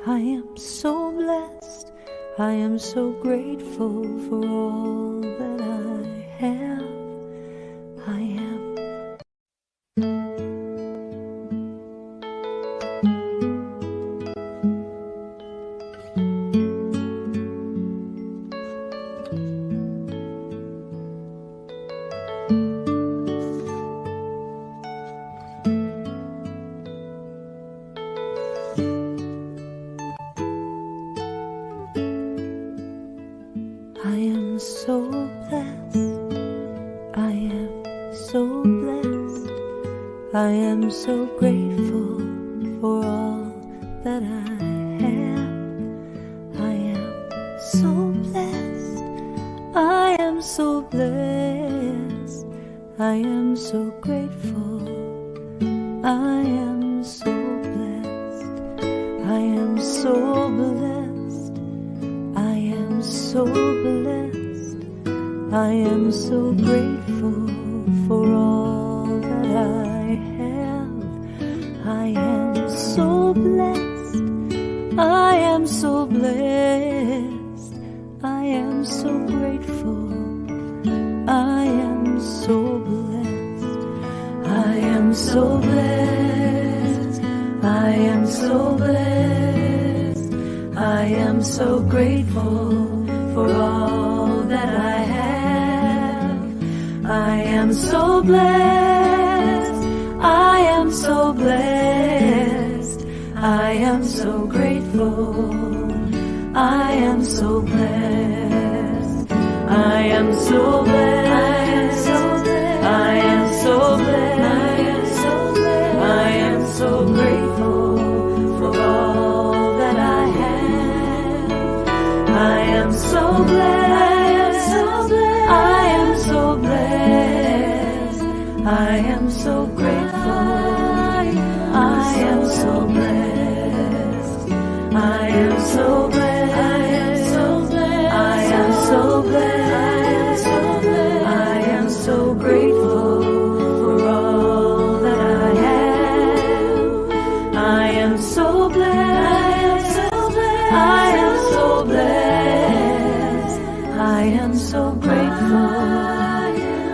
I am so blessed. I am so grateful for all that I have. I am. I am so blessed. I am so blessed. I am so grateful for all that I have. I am so blessed. I am so blessed. I am so grateful. I am so blessed. I am so blessed. I am so blessed. I am so grateful for all that I have. I am so blessed. I am so blessed. I am so grateful. I am so blessed. I am so blessed. I am so blessed. I am so grateful for all that I have. I am so blessed. I am so blessed. I am so grateful. I am so blessed. I am so blessed. I am so blessed. I am so grateful for all that I have. I am so blessed. I am so blessed. I am so grateful. I am so blessed. I am so blessed. I am so blessed. I am so grateful for all that I have. I am so blessed. I am so blessed. I am so grateful.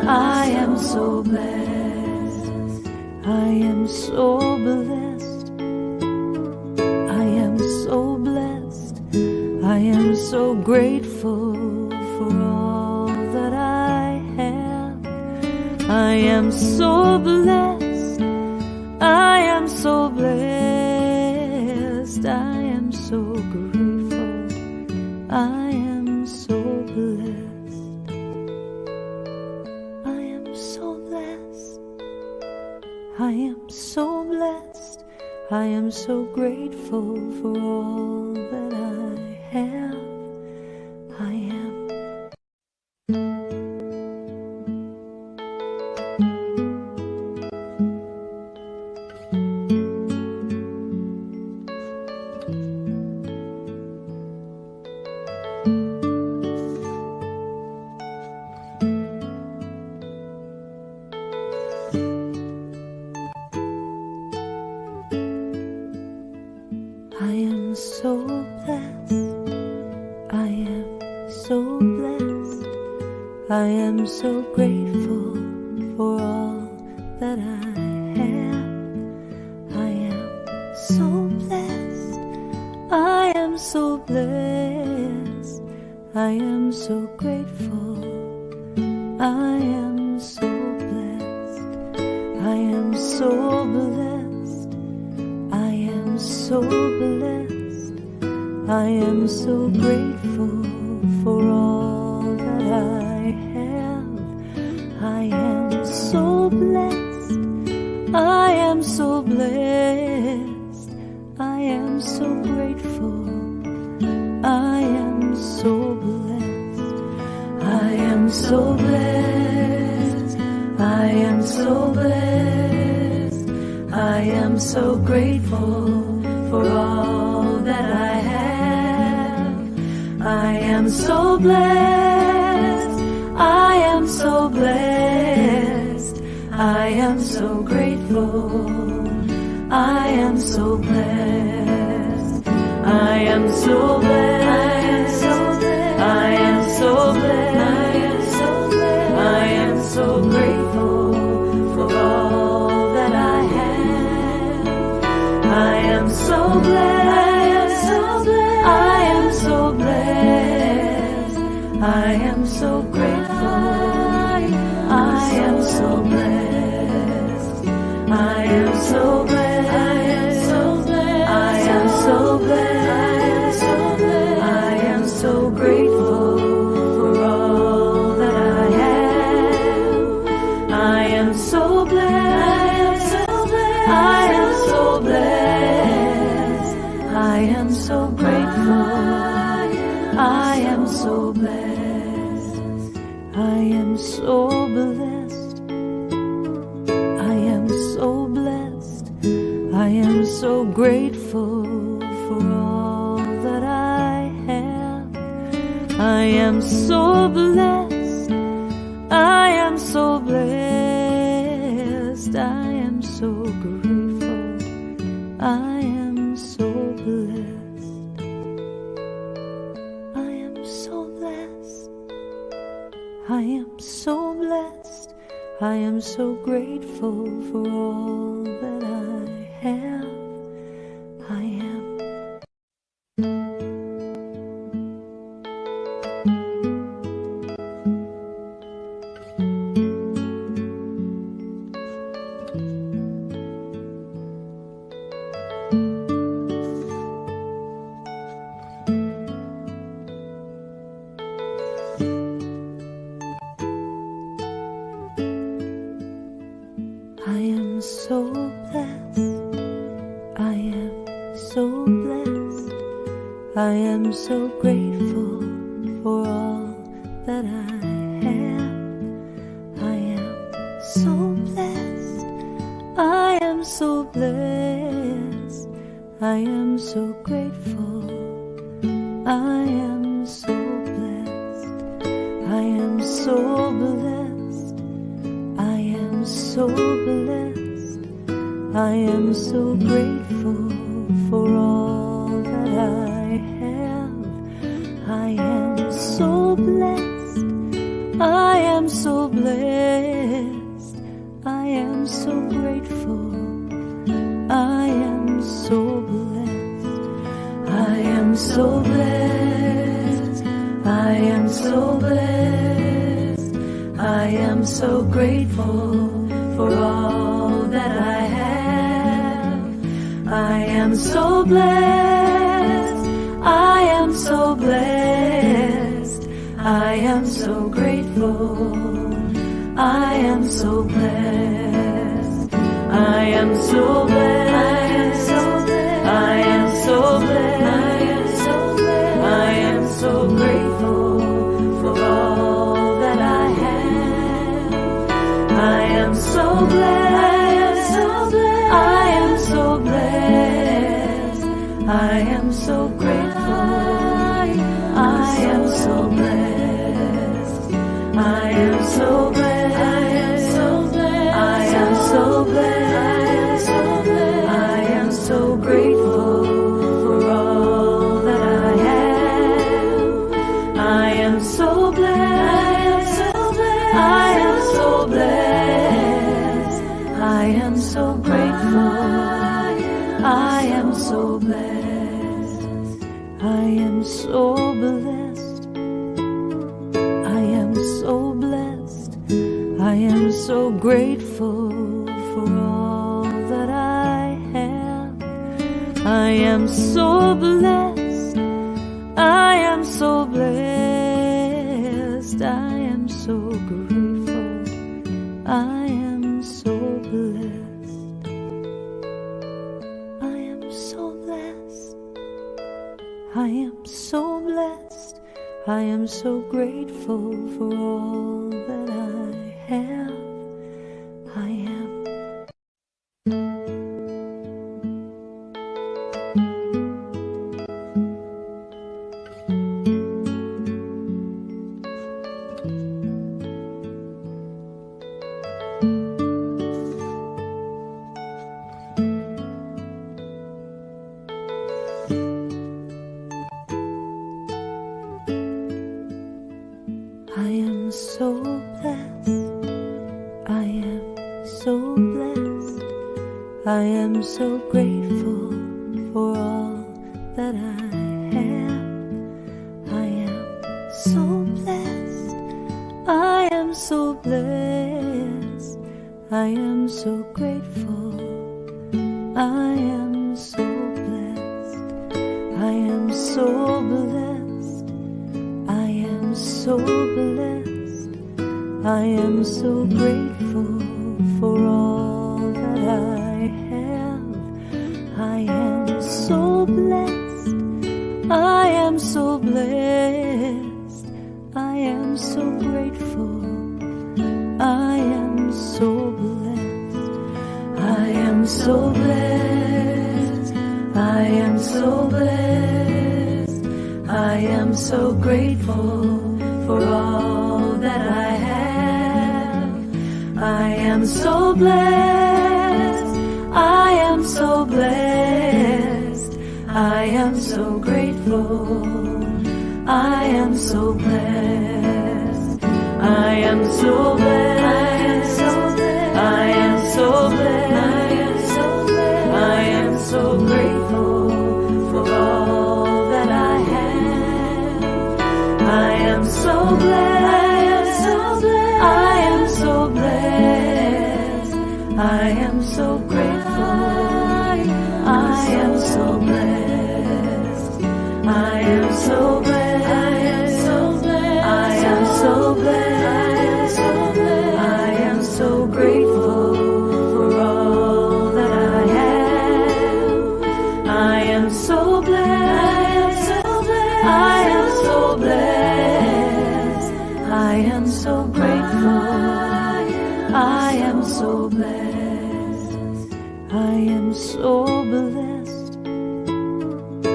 I am so blessed. I am so blessed. I am so blessed. I am so grateful for all that I have. I am so blessed. I am so blessed. I am so grateful. I am so blessed. I am so blessed. I am so blessed. I am so grateful for all that I have. I am. I am so blessed. I am so blessed. I am so grateful for all that I have. I am so blessed. I am so blessed. I am so grateful. I am so blessed. I am so blessed. I am so blessed. I am so grateful so grateful. I am so blessed. I am so blessed. I am so blessed. I am so grateful for all that I have. I am so blessed. I am so blessed. I am so grateful. I am so blessed. I am so blessed. I am so blessed. I am so grateful for all that I have. I am so blessed. I am so blessed. I am so grateful. I am so blessed. I am so blessed. I am so blessed. I am so grateful for all that I have. I am so blessed. I am so blessed. I am so grateful. I am so blessed. I am so blessed. I am so blessed. I am so grateful for all that I have. I am so blessed. I am so blessed. I am so grateful. I am so blessed. I am so blessed. I am so blessed. I am so grateful for all that I have. I am. I am so blessed. I am so blessed. I am so grateful for all that I have. I am so blessed. I am so blessed. I am so grateful. I am so blessed. I am so blessed. I am so blessed. I am so grateful for all that I have. I am so blessed. I am so blessed. I am so grateful. I am so blessed. I am so blessed. I am so blessed. I am so grateful for all that I have. I am so blessed. I am so blessed. I am so grateful. I am so blessed. I am so blessed. I am so blessed. I am so grateful for all that I have. I am so blessed. I am so blessed. I am so grateful. I am so blessed. I am so blessed. I am so blessed. I am so grateful for all that I have. I am so blessed. I am so blessed. I am so grateful. I am so blessed. I am so blessed. I am so blessed. I am so grateful for all that I have. I am so blessed. I am so blessed. I am so grateful. I am so blessed. I am so blessed. I am so grateful for all that I have. I am. I am so blessed. I am so blessed. I am so grateful for all that I have. I am so blessed. I am so blessed. I am so grateful. I am so blessed. I am so blessed. I am so blessed. I am so grateful for all that I have. I am so blessed. I am so blessed. I am so grateful. I am so blessed. I am so blessed. I am so blessed. I am so grateful for all that I have. I am so blessed. I am so blessed. I am so grateful. I am so blessed. I am so blessed. I am so blessed. I am so grateful for all that I have. I am so blessed. I am so blessed. I am so grateful. I am so blessed. I am so blessed. I am so blessed. I am so grateful for all that I have. I am so blessed. I am so blessed. I am so grateful. I am so blessed. I am so blessed.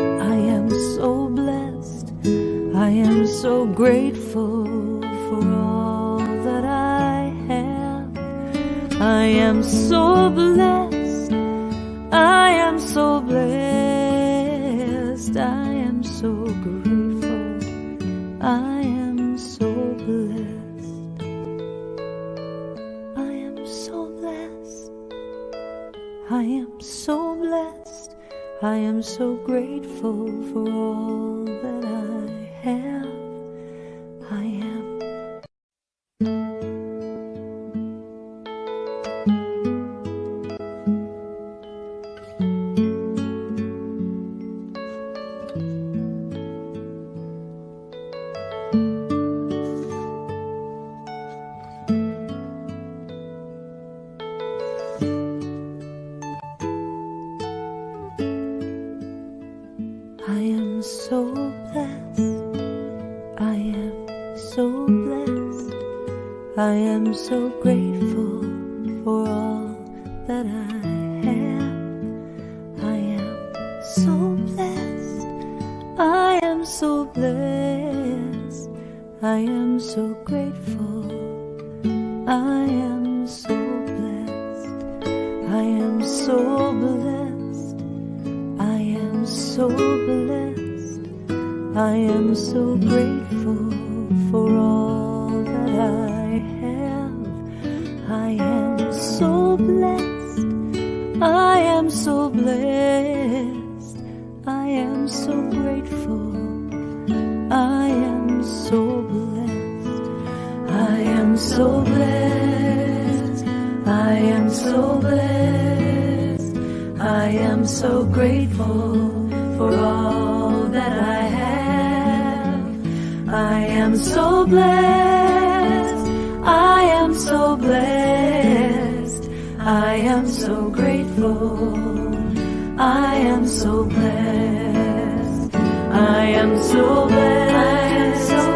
I am so blessed. I am so grateful for all that I have. I am so blessed. I am so blessed. I am so grateful. I am so blessed. I am so blessed. I am so blessed. I am so grateful for all that I have. I am. I am so blessed. I am so blessed. I am so grateful for all that I have. I am so blessed. I am so blessed. I am so grateful. I am so blessed. I am so blessed. I am so blessed. I am so grateful for all that I have. I am so blessed. I am so blessed. I am so grateful. I am so blessed. I am so blessed. I am so blessed. I am so grateful for all that I have. I am so blessed. I am so blessed. I am so grateful. I am so blessed. I am so blessed.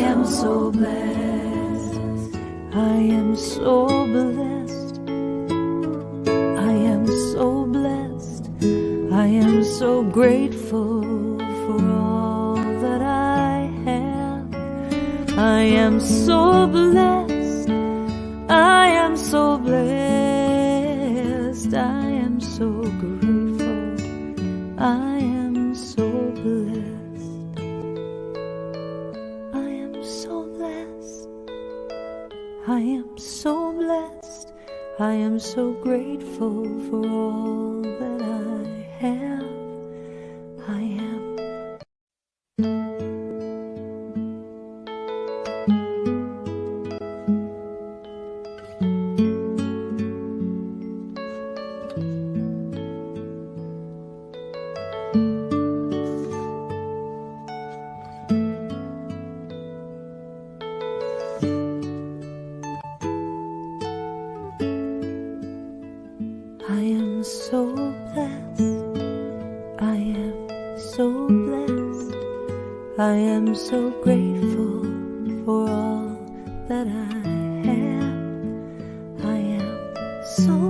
am so blessed. I am so blessed. I am so blessed. I am so grateful for all that I have. I am so blessed. I am so blessed. I am so grateful. I am so blessed. I am so blessed. I am so blessed. I am so grateful for all that I have. I am. I am so blessed. I am so blessed. I am so grateful for all that I have. I am so